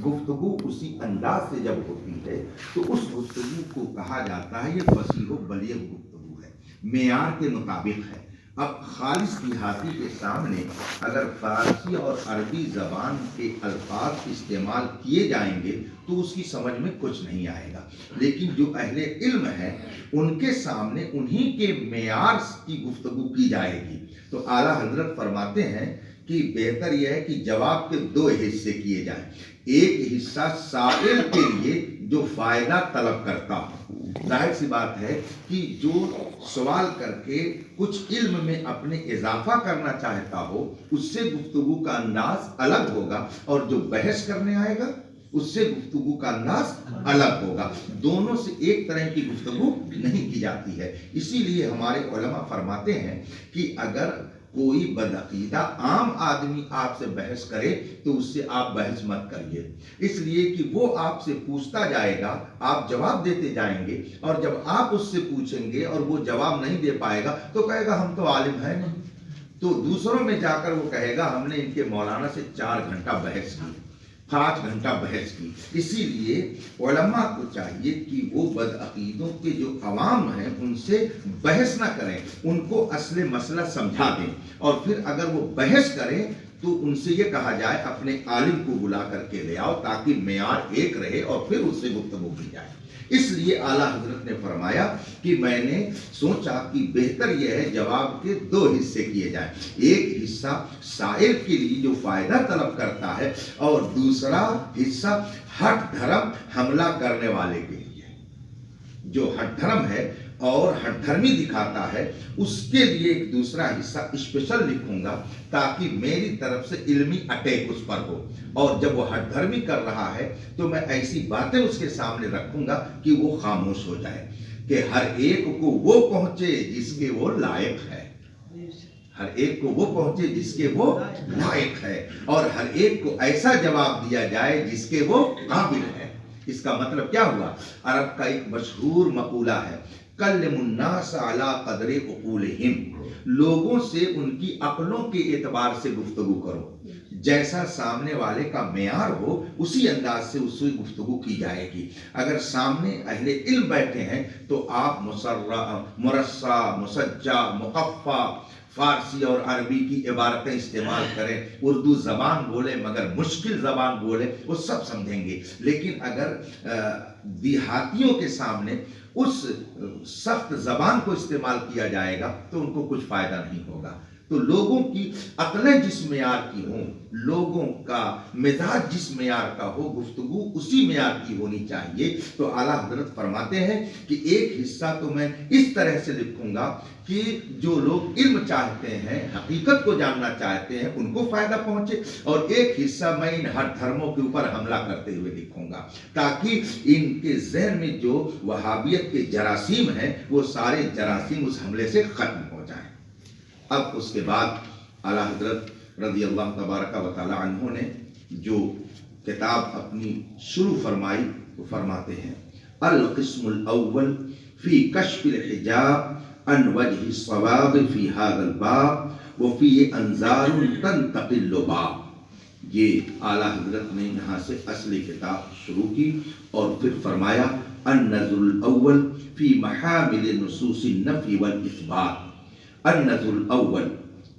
گفتگو اسی انداز سے جب ہوتی ہے تو اس گفتگو کو کہا جاتا ہے یہ فصیح و بلیغ گفتگو ہے، معیار کے مطابق ہے۔ اب خالص دیہاتی کے سامنے اگر فارسی اور عربی زبان کے الفاظ استعمال کیے جائیں گے تو اس کی سمجھ میں کچھ نہیں آئے گا، لیکن جو اہل علم ہیں ان کے سامنے انہی کے معیار کی گفتگو کی جائے گی۔ تو اعلیٰ حضرت فرماتے ہیں کہ بہتر یہ ہے کہ جواب کے 2 حصے کیے جائیں، ایک حصہ سائل کے لیے جو فائدہ طلب کرتا ہو۔ ظاہر سی بات ہے کہ جو سوال کر کے کچھ علم میں اپنے اضافہ کرنا چاہتا ہو اس سے گفتگو کا انداز الگ ہوگا، اور جو بحث کرنے آئے گا اس سے گفتگو کا انداز الگ ہوگا، دونوں سے ایک طرح کی گفتگو نہیں کی جاتی ہے۔ اسی لیے ہمارے علماء فرماتے ہیں کہ اگر کوئی بدعقیدہ عام آدمی آپ سے بحث کرے تو اس سے آپ بحث مت کریے، اس لیے کہ وہ آپ سے پوچھتا جائے گا، آپ جواب دیتے جائیں گے، اور جب آپ اس سے پوچھیں گے اور وہ جواب نہیں دے پائے گا تو کہے گا ہم تو عالم ہیں نہیں، تو دوسروں میں جا کر وہ کہے گا ہم نے ان کے مولانا سے 4 گھنٹہ بحث کی، 5 گھنٹہ بحث کی۔ اسی لیے علماء کو چاہیے کہ وہ بدعقیدوں کے جو عوام ہیں ان سے بحث نہ کریں، ان کو اصل مسئلہ سمجھا دیں، اور پھر اگر وہ بحث کریں تو ان سے یہ کہا جائے اپنے عالم کو بلا کر کے لے آؤ تاکہ معیار ایک رہے اور پھر اس سے گفتگو کی جائے۔ اس لیے اعلیٰ حضرت نے فرمایا کہ میں نے سوچا کہ بہتر یہ ہے جواب کے 2 حصے کیے جائیں، ایک حصہ سائل کے لیے جو فائدہ طلب کرتا ہے اور دوسرا حصہ ہٹ دھرم حملہ کرنے والے کے لیے، جو ہٹ دھرم ہے اور ہٹ دھرمی دکھاتا ہے اس کے لیے ایک دوسرا حصہ اسپیشل لکھوں گا تاکہ میری طرف سے علمی اٹیک اس پر ہو، اور جب وہ ہٹ دھرمی کر رہا ہے تو میں ایسی باتیں اس کے سامنے رکھوں گا کہ وہ خاموش ہو جائے، کہ ہر ایک کو وہ پہنچے جس کے وہ لائق ہے، ہر ایک کو وہ پہنچے جس کے وہ لائق ہے، اور ہر ایک کو ایسا جواب دیا جائے جس کے وہ قابل ہے۔ اس کا مطلب کیا ہوا؟ عرب کا ایک مشہور مقولہ ہے، کلم الناس علی قدر عقولہم، لوگوں سے ان کی عقلوں کے اعتبار سے گفتگو کرو، جیسا سامنے والے کا معیار ہو اسی انداز سے اس سے گفتگو کی جائے گی۔ اگر سامنے اہل علم بیٹھے ہیں تو آپ مرصع، مسجع، مقفع، فارسی اور عربی کی عبارتیں استعمال کریں، اردو زبان بولیں مگر مشکل زبان بولیں، وہ سب سمجھیں گے، لیکن اگر دیہاتیوں کے سامنے اس سخت زبان کو استعمال کیا جائے گا تو ان کو کچھ فائدہ نہیں ہوگا۔ تو لوگوں کی عقلیں جس معیار کی ہوں، لوگوں کا مزاج جس معیار کا ہو، گفتگو اسی معیار کی ہونی چاہیے۔ تو اعلیٰ حضرت فرماتے ہیں کہ ایک حصہ تو میں اس طرح سے لکھوں گا کہ جو لوگ علم چاہتے ہیں، حقیقت کو جاننا چاہتے ہیں، ان کو فائدہ پہنچے، اور ایک حصہ میں ان ہر دھرموں کے اوپر حملہ کرتے ہوئے لکھوں گا تاکہ ان کے ذہن میں جو وہابیت کے جراثیم ہیں وہ سارے جراثیم اس حملے سے ختم ہو جائیں۔ اب اس کے بعد اعلیٰ حضرت رضی اللہ تبارک و تعالی عنہ نے جو کتاب اپنی شروع فرمائی وہ فرماتے ہیں، القسم الاول فی کشف الحجاب عن وجہ الصواب فی هذا الباب وفی انظار تنتقل باب۔ یہ اعلیٰ حضرت نے یہاں سے اصلی کتاب شروع کی اور پھر فرمایا النظر الاول فی محامل نصوص النفی والاثبات۔ النظر الأول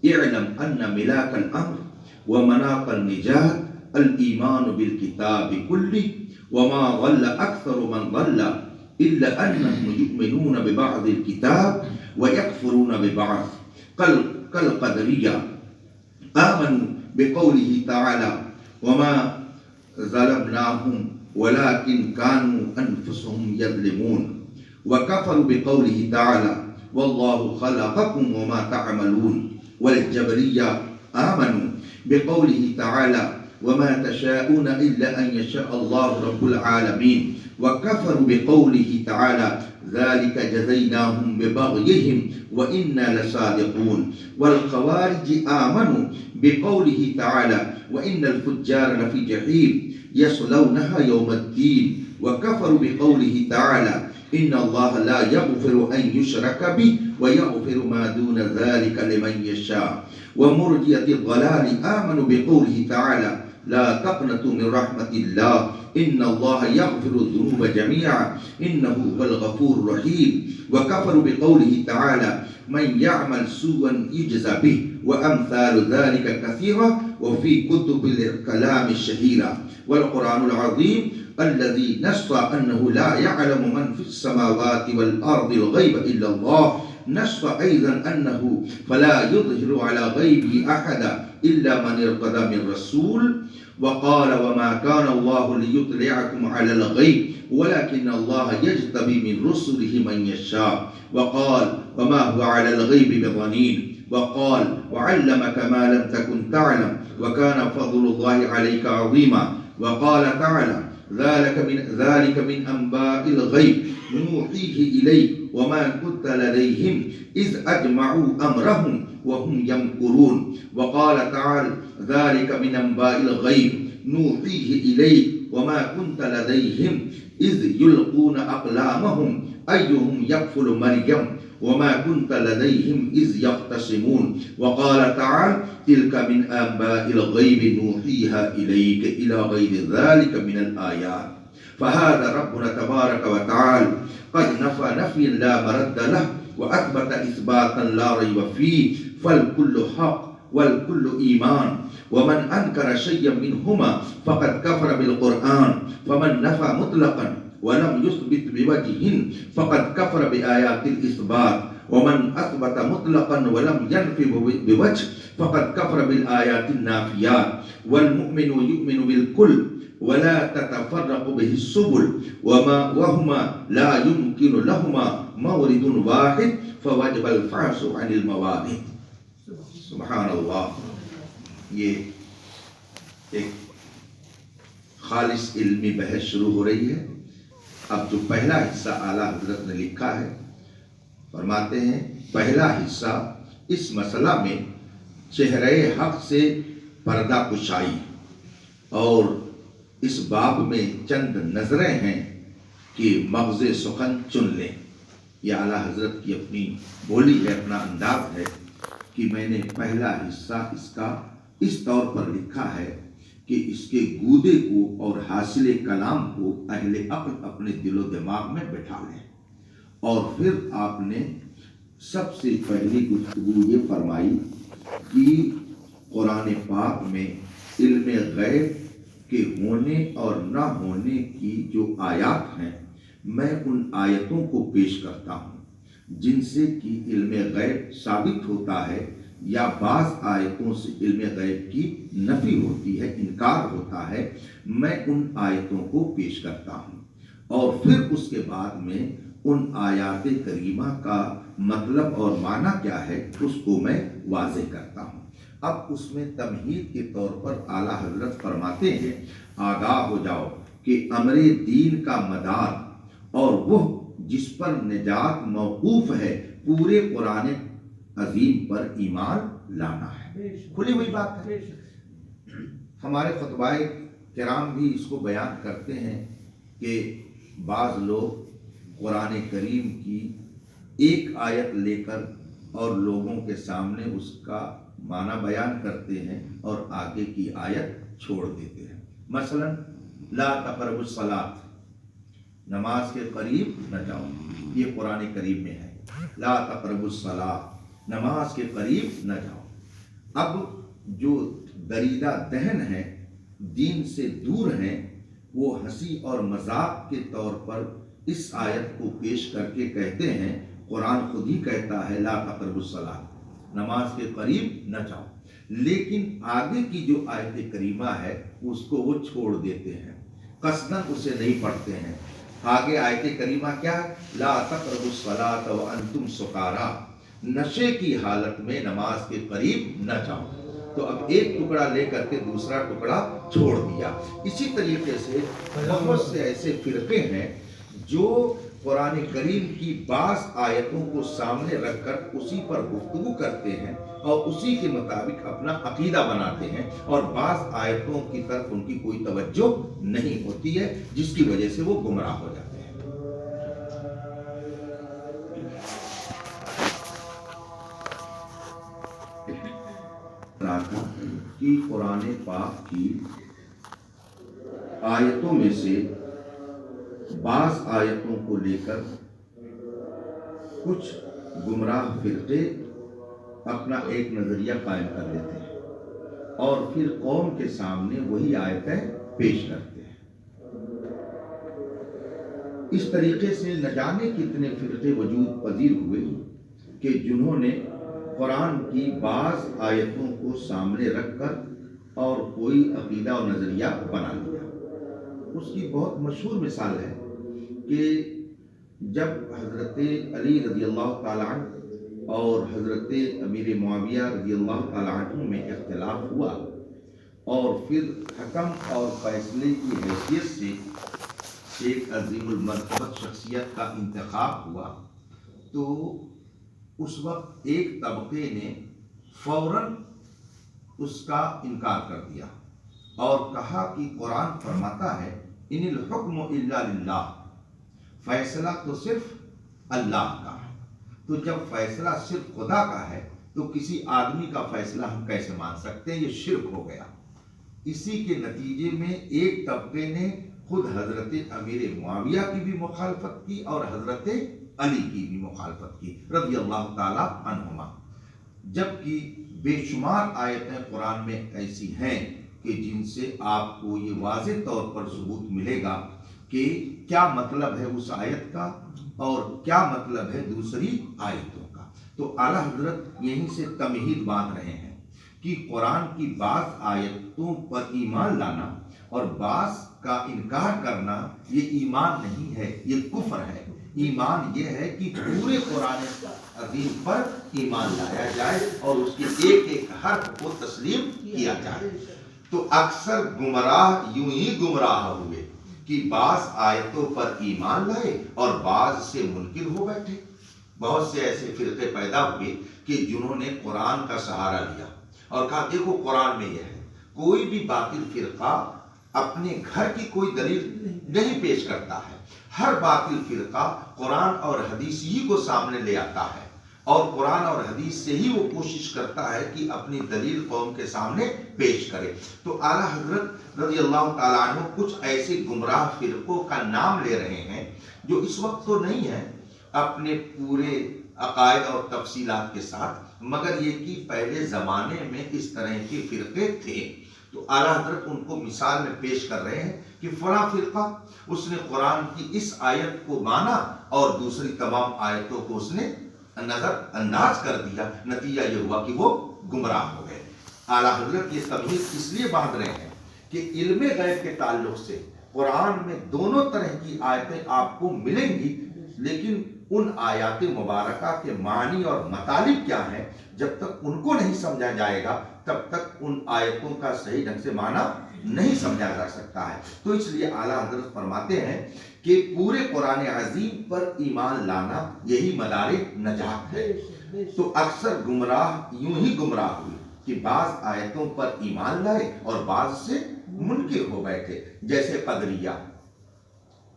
اعلم أن ملاك الأمر ومناط النجاة الإيمان بالكتاب كله وما ضل أكثر من ضل إلا أنهم يؤمنون ببعض الكتاب ويكفرون ببعض كالقدرية آمنوا بقوله تعالى وما ظلمناهم ولكن كانوا أنفسهم يظلمون وكفروا بقوله تعالى والله خلقكم وما تعملون والجبرية آمنوا بقوله تعالى وما تشاءون إلا أن يشاء الله رب العالمين وكفروا بقوله تعالى ذلك جزيناهم ببغيهم وإنا لصادقون والخوارج آمنوا بقوله تعالى وإن الفجار لفي جحيم يصلونها يوم الدين وكفروا بقوله تعالى إن الله لا يغفر أن يشرك به ويغفر ما دون ذلك لمن يشاء ومرجئة الضلال آمنوا بقوله تعالى لا تقنطوا من رحمة الله إن الله يغفر الذنوب جميعا إنه هو الغفور الرحيم وكفروا بقوله تعالى من يعمل سوءا يجزى به وأمثال ذلك كثيرة وفي كتب الكلام الشهيرة والقرآن العظيم الذي نص أنه لا يعلم من في السماوات والأرض الغيب إلا الله نص أيضا أنه فلا يظهر على غيبه أحدا إلا من ارتضى من رسول وقال وما كان الله ليطلعكم على الغيب ولكن الله يجتبي من رسله من يشاء وقال وما هو على الغيب بضنين وقال وعلمك ما لم تكن تعلم وكان فضل الله عليك عظيما وقال تعالى ذلك من أنباء الغيب نوحيه إليك وما كنت لديهم إذ أجمعوا أمرهم وهم يمكرون وقال تعالى ذلك من أنباء الغيب نوحيه إليك وما كنت لديهم إذ يلقون أقلامهم أيهم يكفل مريم وما كنت لديهم إذ يختصمون وقال تعالى تلك من أنباء الغيب نوحيها إليك إلى غير ذلك من الآيات فهذا ربنا تبارك وتعالى قد نفى نفي لا مرد له وأثبت إثباتا لا ريب فيه فالكل حق والكل إيمان ومن أنكر شيئا منهما فقد كفر بالقرآن فمن نفى مطلقا ولم يثبت بوجه فقد كفر بآيات الإثبات ومن أثبت مطلقا ولم ينفي بوجه فقد كفر بالآيات النافيات والمؤمن يؤمن بالكل ولا تتفرق به السبل وهما لا يمكن لهما مورد واحد فوجب الفحص عن الموارد. سبحان اللہ. یہ ایک خالص علمی بحث شروع ہو رہی ہے. اب جو پہلا حصہ اعلیٰ حضرت نے لکھا ہے فرماتے ہیں پہلا حصہ اس مسئلہ میں چہرہ حق سے پردہ کشائی اور اس باب میں چند نظریں ہیں کہ مغز سخن چن لیں. یہ اعلیٰ حضرت کی اپنی بولی ہے, اپنا انداز ہے کہ میں نے پہلا حصہ اس کا اس طور پر لکھا ہے کہ اس کے گودے کو اور حاصل کلام کو اہل عقل اپنے دل و دماغ میں بٹھا لیں. اور پھر آپ نے سب سے پہلی گفتگو یہ فرمائی کہ قرآن پاک میں علم غیب کے ہونے اور نہ ہونے کی جو آیات ہیں میں ان آیتوں کو پیش کرتا ہوں جن سے کہ علم غیب ثابت ہوتا ہے یا بعض آیتوں سے علم غیب کی نفی ہوتی ہے, انکار ہوتا ہے. میں ان آیتوں کو پیش کرتا ہوں اور پھر اس کے بعد میں ان آیات کریمہ کا مطلب اور معنی کیا ہے اس کو میں واضح کرتا ہوں. اب اس میں تمہید کے طور پر اعلیٰ حضرت فرماتے ہیں آگاہ ہو جاؤ کہ امر دین کا مدار اور وہ جس پر نجات موقوف ہے پورے قرآن عظیم پر ایمان لانا ہے. کھلی ہوئی بات ہے. ہمارے خطبہ کرام بھی اس کو بیان کرتے ہیں کہ بعض لوگ قرآن کریم کی ایک آیت لے کر اور لوگوں کے سامنے اس کا معنی بیان کرتے ہیں اور آگے کی آیت چھوڑ دیتے ہیں. مثلا لا تقربوا الصلاۃ, نماز کے قریب نہ جاؤ, یہ قرآن کریم میں ہے. لا تقربوا الصلاۃ, نماز کے قریب نہ جاؤ. اب جو دریدہ دہن ہیں, دین سے دور ہیں, وہ ہنسی اور مذاق کے طور پر اس آیت کو پیش کر کے کہتے ہیں قرآن خود ہی کہتا ہے لا تقربوا الصلاۃ, نماز کے قریب نہ جاؤ. لیکن آگے کی جو آیت کریمہ ہے اس کو وہ چھوڑ دیتے ہیں, قصداً اسے نہیں پڑھتے ہیں. آگے آیت کریمہ کیا ہے؟ لا تقربوا الصلاۃ وانتم سکارا, نشے کی حالت میں نماز کے قریب نہ جاؤ. تو اب ایک ٹکڑا لے کر کے دوسرا ٹکڑا چھوڑ دیا. اسی طریقے سے بہت سے ایسے فرقے ہیں جو قرآن کریم کی بعض آیتوں کو سامنے رکھ کر اسی پر گفتگو کرتے ہیں اور اسی کے مطابق اپنا عقیدہ بناتے ہیں, اور بعض آیتوں کی طرف ان کی کوئی توجہ نہیں ہوتی ہے جس کی وجہ سے وہ گمراہ ہو جاتے ہیں. کہ قرآن پاک کی آیتوں میں سے بعض آیتوں کو لے کر کچھ گمراہ فرقے اپنا ایک نظریہ قائم کر لیتے ہیں اور پھر قوم کے سامنے وہی آیتیں پیش کرتے ہیں. اس طریقے سے نہ جانے کتنے فرقے وجود پذیر ہوئے کہ جنہوں نے قرآن کی بعض آیتوں کو سامنے رکھ کر اور کوئی عقیدہ اور نظریہ بنا لیا. اس کی بہت مشہور مثال ہے کہ جب حضرت علی رضی اللہ تعالیٰ عنہ اور حضرت امیر معاویہ رضی اللہ تعالیٰ عنہ میں اختلاف ہوا اور پھر حکم اور فیصلے کی حیثیت سے ایک عظیم المرتبت شخصیت کا انتخاب ہوا, تو اس وقت ایک طبقے نے فوراً اس کا انکار کر دیا اور کہا کہ قرآن فرماتا ہے ان الحکم الا للہ, فیصلہ تو صرف اللہ کا ہے۔ تو جب فیصلہ صرف خدا کا ہے تو کسی آدمی کا فیصلہ ہم کیسے مان سکتے ہیں؟ یہ شرک ہو گیا۔ اسی کے نتیجے میں ایک طبقے نے خود حضرت امیر معاویہ کی بھی مخالفت کی اور حضرت علی کی بھی مخالفت کی رضی اللہ تعالی عنہما، جبکہ بے شمار آیتیں قرآن میں ایسی ہیں کہ جن سے آپ کو یہ واضح طور پر ثبوت ملے گا کہ کیا مطلب ہے اس آیت کا اور کیا مطلب ہے دوسری آیتوں کا۔ تو اعلیٰ حضرت یہیں سے تمہید باندھ رہے ہیں کہ قرآن کی بعض آیتوں پر ایمان لانا اور بعض کا انکار کرنا یہ ایمان نہیں ہے، یہ کفر ہے۔ ایمان یہ ہے کہ پورے قرآن عظیم پر ایمان لایا جائے اور اس کے ایک ایک حرف کو تسلیم کیا جائے۔ تو اکثر گمراہ یوں ہی گمراہ ہوئے کہ بعض آیتوں پر ایمان لائے اور بعض سے منکر ہو بیٹھے۔ بہت سے ایسے فرقے پیدا ہوئے کہ جنہوں نے قرآن کا سہارا لیا اور کہا دیکھو قرآن میں یہ ہے۔ کوئی بھی باطل فرقہ اپنے گھر کی کوئی دلیل نہیں پیش کرتا ہے، ہر باطل فرقہ قرآن اور حدیث ہی کو سامنے لے آتا ہے اور قرآن اور حدیث سے ہی وہ کوشش کرتا ہے کہ اپنی دلیل قوم کے سامنے پیش کرے۔ تو اعلیٰ حضرت رضی اللہ تعالیٰ عنہ کچھ ایسے گمراہ فرقوں کا نام لے رہے ہیں جو اس وقت تو نہیں ہے اپنے پورے عقائد اور تفصیلات کے ساتھ، مگر یہ کہ پہلے زمانے میں اس طرح کے فرقے تھے۔ تو اعلیٰ حضرت ان کو مثال میں پیش کر رہے ہیں کہ فلاں فرقہ اس نے قرآن کی اس آیت کو مانا اور دوسری تمام آیتوں کو اس نے نظر انداز کر دیا، نتیجہ یہ ہوا کہ وہ گمراہ ہو گئے۔ اعلیٰ حضرت یہ تمہید اس لیے باندھ رہے ہیں کہ علم غیب کے تعلق سے قرآن میں دونوں طرح کی آیتیں آپ کو ملیں گی، لیکن ان آیات مبارکہ کے معنی اور مطالب کیا ہیں جب تک ان کو نہیں سمجھا جائے گا تب تک ان آیتوں کا صحیح ڈھنگ سے معنی نہیں سمجھا جا سکتا ہے۔ تو اس لیے اعلیٰ حضرت فرماتے ہیں کہ پورے قرآن عظیم پر ایمان لانا یہی مدار نجات ہے۔ تو اکثر گمراہ یوں ہی گمراہ ہوئے کہ بعض آیتوں پر ایمان لائے اور بعض سے منکر ہو بیٹھے، جیسے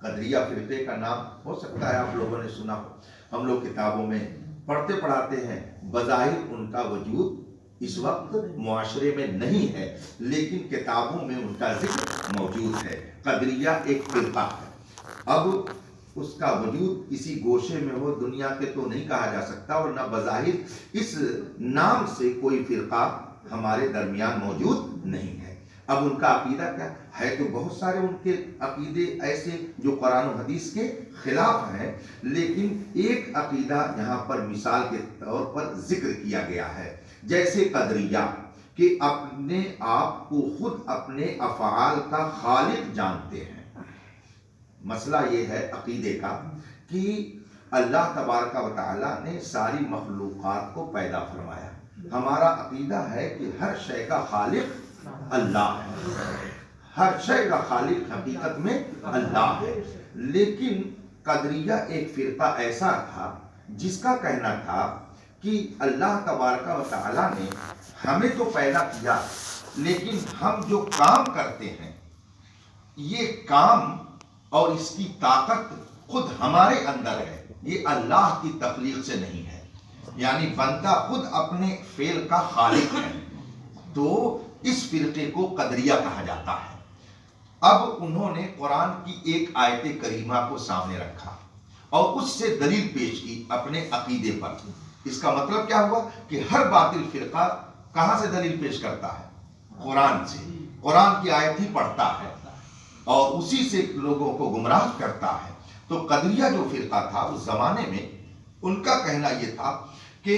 قدریہ فرقے کا نام ہو سکتا ہے آپ لوگوں نے سنا ہو، ہم لوگ کتابوں میں پڑھتے پڑھاتے ہیں۔ بظاہر ان کا وجود اس وقت معاشرے میں نہیں ہے لیکن کتابوں میں ان کا ذکر موجود ہے۔ قدریہ ایک فرقہ ہے، اب اس کا وجود کسی گوشے میں ہو دنیا کے تو نہیں کہا جا سکتا، ورنہ بظاہر اس نام سے کوئی فرقہ ہمارے درمیان موجود نہیں ہے۔ اب ان کا عقیدہ کیا ہے؟ تو بہت سارے ان کے عقیدے ایسے جو قرآن و حدیث کے خلاف ہیں، لیکن ایک عقیدہ یہاں پر مثال کے طور پر ذکر کیا گیا ہے، جیسے قدریہ کہ اپنے آپ کو خود اپنے افعال کا خالق جانتے ہیں۔ مسئلہ یہ ہے عقیدے کا کہ اللہ تبارک و تعالیٰ نے ساری مخلوقات کو پیدا فرمایا۔ ہمارا عقیدہ ہے کہ ہر شے کا خالق اللہ ہے، ہر شے کا خالق حقیقت میں اللہ ہے۔ لیکن قدریہ ایک فرقہ ایسا تھا جس کا کہنا تھا کہ اللہ تبارک و تعالیٰ نے ہمیں تو پیدا کیا لیکن ہم جو کام کرتے ہیں یہ کام اور اس کی طاقت خود ہمارے اندر ہے، یہ اللہ کی تخلیق سے نہیں ہے، یعنی بندہ خود اپنے فعل کا خالق ہے۔ تو اس فرقے کو قدریہ کہا جاتا ہے۔ اب انہوں نے قرآن کی ایک آیت کریمہ کو سامنے رکھا اور اس سے دلیل پیش کی اپنے عقیدے پر۔ اس کا مطلب کیا ہوا کہ ہر باطل فرقہ کہاں سے دلیل پیش کرتا ہے؟ قرآن سے، قرآن کی آیت ہی پڑھتا ہے اور اسی سے لوگوں کو گمراہ کرتا ہے۔ تو قدریہ جو فرقہ تھا اس زمانے میں ان کا کہنا یہ تھا کہ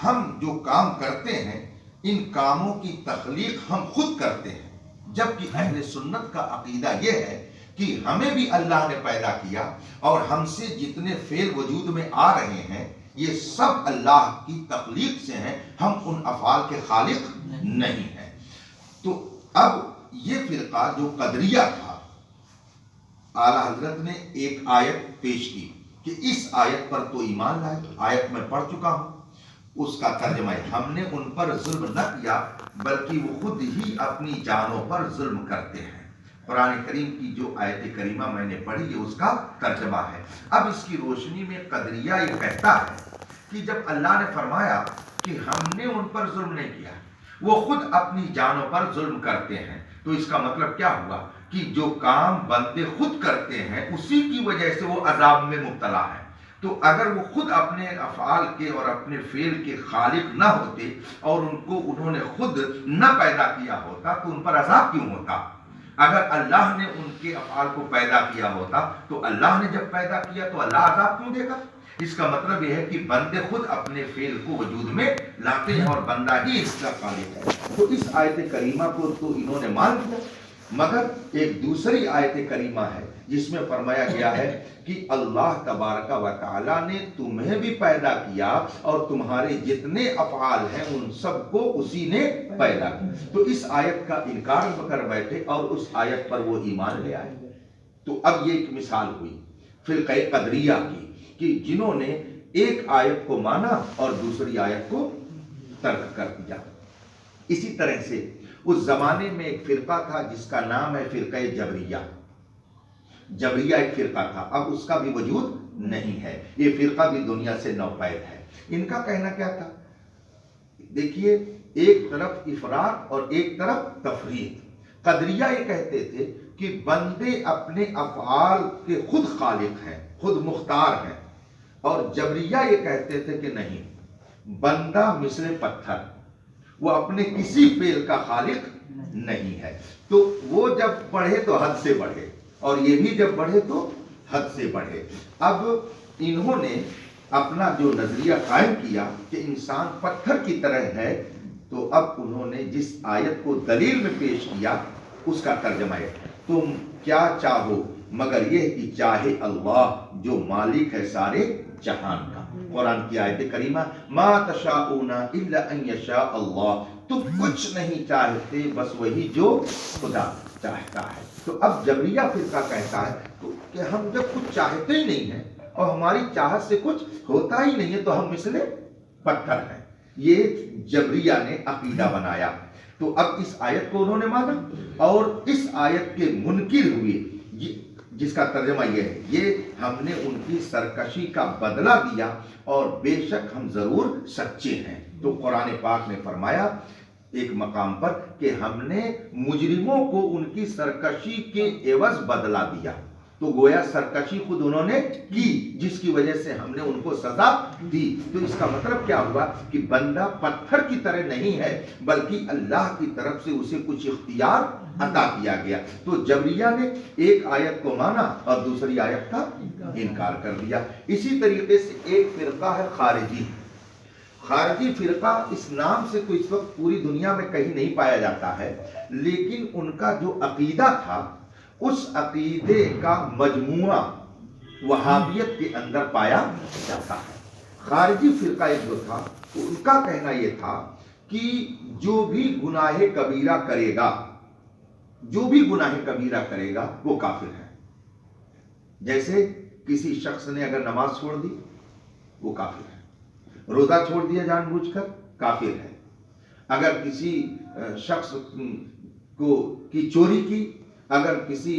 ہم جو کام کرتے ہیں ان کاموں کی تخلیق ہم خود کرتے ہیں، جبکہ اہل سنت کا عقیدہ یہ ہے کہ ہمیں بھی اللہ نے پیدا کیا اور ہم سے جتنے فعل وجود میں آ رہے ہیں یہ سب اللہ کی تخلیق سے ہیں، ہم ان افعال کے خالق نہیں ہیں۔ تو اب یہ فرقہ جو قدریہ تھا، اعلیٰ حضرت نے ایک آیت پیش کی کہ اس آیت پر تو ایمان لائے۔ آیت میں پڑھ چکا ہوں، اس کا ترجمہ ہے ہم نے ان پر ظلم نہ کیا بلکہ وہ خود ہی اپنی جانوں پر ظلم کرتے ہیں۔ قرآن کریم کی جو آیت کریمہ میں نے پڑھی یہ اس کا ترجمہ ہے۔ اب اس کی روشنی میں قدریہ یہ کہتا ہے کہ جب اللہ نے فرمایا کہ ہم نے ان پر ظلم نہیں کیا، وہ خود اپنی جانوں پر ظلم کرتے ہیں، تو اس کا مطلب کیا ہوا کہ جو کام بندے خود کرتے ہیں اسی کی وجہ سے وہ عذاب میں مبتلا ہے۔ تو اگر وہ خود اپنے افعال کے اور اپنے فعل کے خالق نہ ہوتے اور انہوں نے خود نہ پیدا کیا ہوتا تو ان پر عذاب کیوں ہوتا؟ اگر اللہ نے ان کے افعال کو پیدا کیا ہوتا تو اللہ نے جب پیدا کیا تو اللہ عذاب کیوں دے گا؟ اس کا مطلب یہ ہے کہ بندے خود اپنے فعل کو وجود میں لاتے ہیں اور بندہ ہی اس کا خالق ہے۔ تو اس آیت کریمہ کو تو انہوں نے مان لیا، مگر ایک دوسری آیت کریمہ ہے جس میں فرمایا گیا ہے کہ اللہ تبارک و تعالیٰ نے تمہیں بھی پیدا کیا اور تمہارے جتنے افعال ہیں ان سب کو اسی نے پیدا کیا۔ تو اس آیت کا انکار کر بیٹھے اور اس آیت پر وہ ایمان لے آئے۔ تو اب یہ ایک مثال ہوئی فرقہ قدریہ کی کہ جنہوں نے ایک آیت کو مانا اور دوسری آیت کو ترک کر دیا۔ اسی طرح سے اس زمانے میں ایک فرقہ تھا جس کا نام ہے فرقہ جبریہ۔ جبریہ ایک فرقہ تھا، اب اس کا بھی وجود نہیں ہے، یہ فرقہ بھی دنیا سے نوپید ہے۔ ان کا کہنا کیا تھا؟ دیکھیے، ایک طرف افراط اور ایک طرف تفریط۔ قدریہ یہ کہتے تھے کہ بندے اپنے افعال کے خود خالق ہیں، خود مختار ہیں، اور جبریہ یہ کہتے تھے کہ نہیں، بندہ مثل پتھر، وہ اپنے کسی فعل کا خالق نہیں ہے۔ تو وہ جب بڑھے تو حد سے بڑھے اور یہ بھی جب بڑھے تو حد سے بڑھے۔ اب انہوں نے اپنا جو نظریہ قائم کیا کہ انسان پتھر کی طرح ہے، تو اب انہوں نے جس آیت کو دلیل میں پیش کیا اس کا ترجمہ ہے، تم کیا چاہو مگر یہ کہ چاہے اللہ جو مالک ہے سارے جہان کا۔ قرآن کی آیت کریمہ، ما تشاءون الا ان یشاء اللہ، تم کچھ نہیں چاہتے بس وہی جو خدا چاہتا ہے۔ تو اب جبریہ فرقہ کہتا ہے کہ ہم جب کچھ چاہتے ہی نہیں ہیں اور ہماری چاہت سے کچھ ہوتا ہی نہیں ہے تو ہم مثل پتھر ہیں۔ یہ جبریہ نے عقیدہ بنایا۔ تو اب اس آیت کو انہوں نے مانا اور اس آیت کے منکر ہوئے، جس کا ترجمہ یہ ہے، یہ ہم نے ان کی سرکشی کا بدلہ دیا اور بے شک ہم ضرور سچے ہیں۔ تو قرآن پاک نے فرمایا ایک مقام پر کہ ہم نے مجرموں کو ان کی سرکشی کے عوض بدلہ دیا۔ تو گویا سرکشی خود انہوں نے کی جس کی وجہ سے ہم نے ان کو سزا دی۔ تو اس کا مطلب کیا ہوا کہ بندہ پتھر کی طرح نہیں ہے بلکہ اللہ کی طرف سے اسے کچھ اختیار عطا کیا گیا۔ تو جبریہ نے ایک آیت کو مانا اور دوسری آیت کا انکار کر دیا۔ اسی طریقے سے ایک فرقہ ہے خارجی۔ خارجی فرقہ اس نام سے کوئی اس وقت پوری دنیا میں کہیں نہیں پایا جاتا ہے، لیکن ان کا جو عقیدہ تھا اس عقیدے کا مجموعہ وہابیت کے اندر پایا جاتا ہے۔ خارجی فرقہ ایک جو تھا ان کا کہنا یہ تھا کہ جو بھی گناہ کبیرہ کرے گا، جو بھی گناہ کبیرہ کرے گا وہ کافر ہے۔ جیسے کسی شخص نے اگر نماز چھوڑ دی وہ کافر ہے، روزہ چھوڑ دیا جان بوجھ کر کافر ہے، اگر کسی شخص کی چوری کی، اگر کسی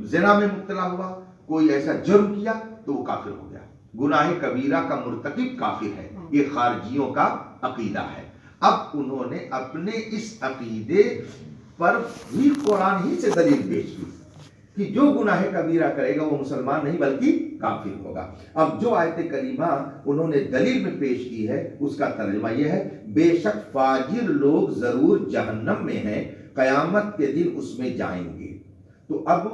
زنا میں مبتلا ہوا، کوئی ایسا جرم کیا تو وہ کافر ہو گیا، گناہ کبیرہ کا مرتکب کافر ہے۔ یہ خارجیوں کا عقیدہ ہے۔ اب انہوں نے اپنے اس عقیدے پر بھی قرآن ہی سے دلیل پیش کی کہ جو گناہ کبیرہ کرے گا وہ مسلمان نہیں بلکہ کافر ہوگا۔ اب جو آیت کریمہ انہوں نے دلیل میں پیش کی ہے اس کا ترجمہ یہ ہے، بے شک فاجر لوگ ضرور جہنم میں ہیں، قیامت کے دن اس میں جائیں گے۔ تو اب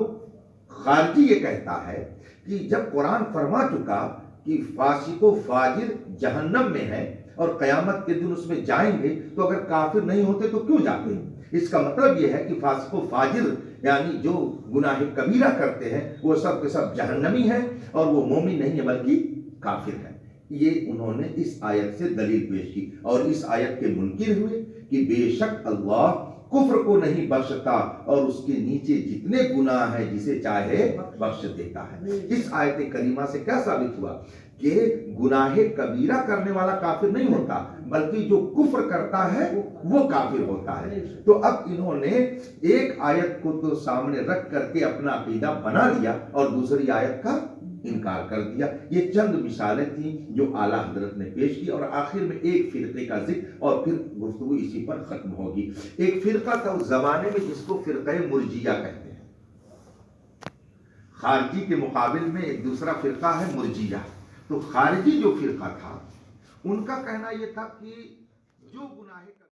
خارجی یہ کہتا ہے کہ جب قرآن فرما چکا کہ فاسق و فاجر جہنم میں ہے اور قیامت کے دن اس میں جائیں گے، تو اگر کافر نہیں ہوتے تو کیوں جاتے ہیں؟ اس کا مطلب یہ ہے کہ فاسق و فاجر یعنی جو گناہ کبیرہ کرتے ہیں وہ سب کے سب جہنمی ہیں اور وہ مومن نہیں ہے بلکہ کافر ہے۔ یہ انہوں نے اس آیت سے دلیل پیش کی اور اس آیت کے منکر ہوئے کہ بے شک اللہ کفر کو نہیں بخشتا اور اس کے نیچے جتنے گناہ ہیں جسے چاہے بخش دیتا ہے۔ اس آیت کریمہ سے کیا ثابت ہوا کہ گناہ کبیرہ کرنے والا کافر نہیں ہوتا بلکہ جو کفر کرتا ہے وہ کافر ہوتا ہے۔ تو اب انہوں نے ایک آیت کو تو سامنے رکھ کر کے اپنا عقیدہ بنا لیا اور دوسری آیت کا انکار کر دیا۔ یہ چند مثالیں تھیں جو اعلیٰ حضرت نے پیش کی، اور آخر میں ایک فرقے کا ذکر اور پھر گفتگو اسی پر ختم ہوگی۔ ایک فرقہ تھا اس زمانے میں جس کو فرقہ مرجیہ کہتے ہیں۔ خارجی کے مقابل میں ایک دوسرا فرقہ ہے مرجیہ۔ تو خارجی جو فرقہ تھا ان کا کہنا یہ تھا کہ جو گناہ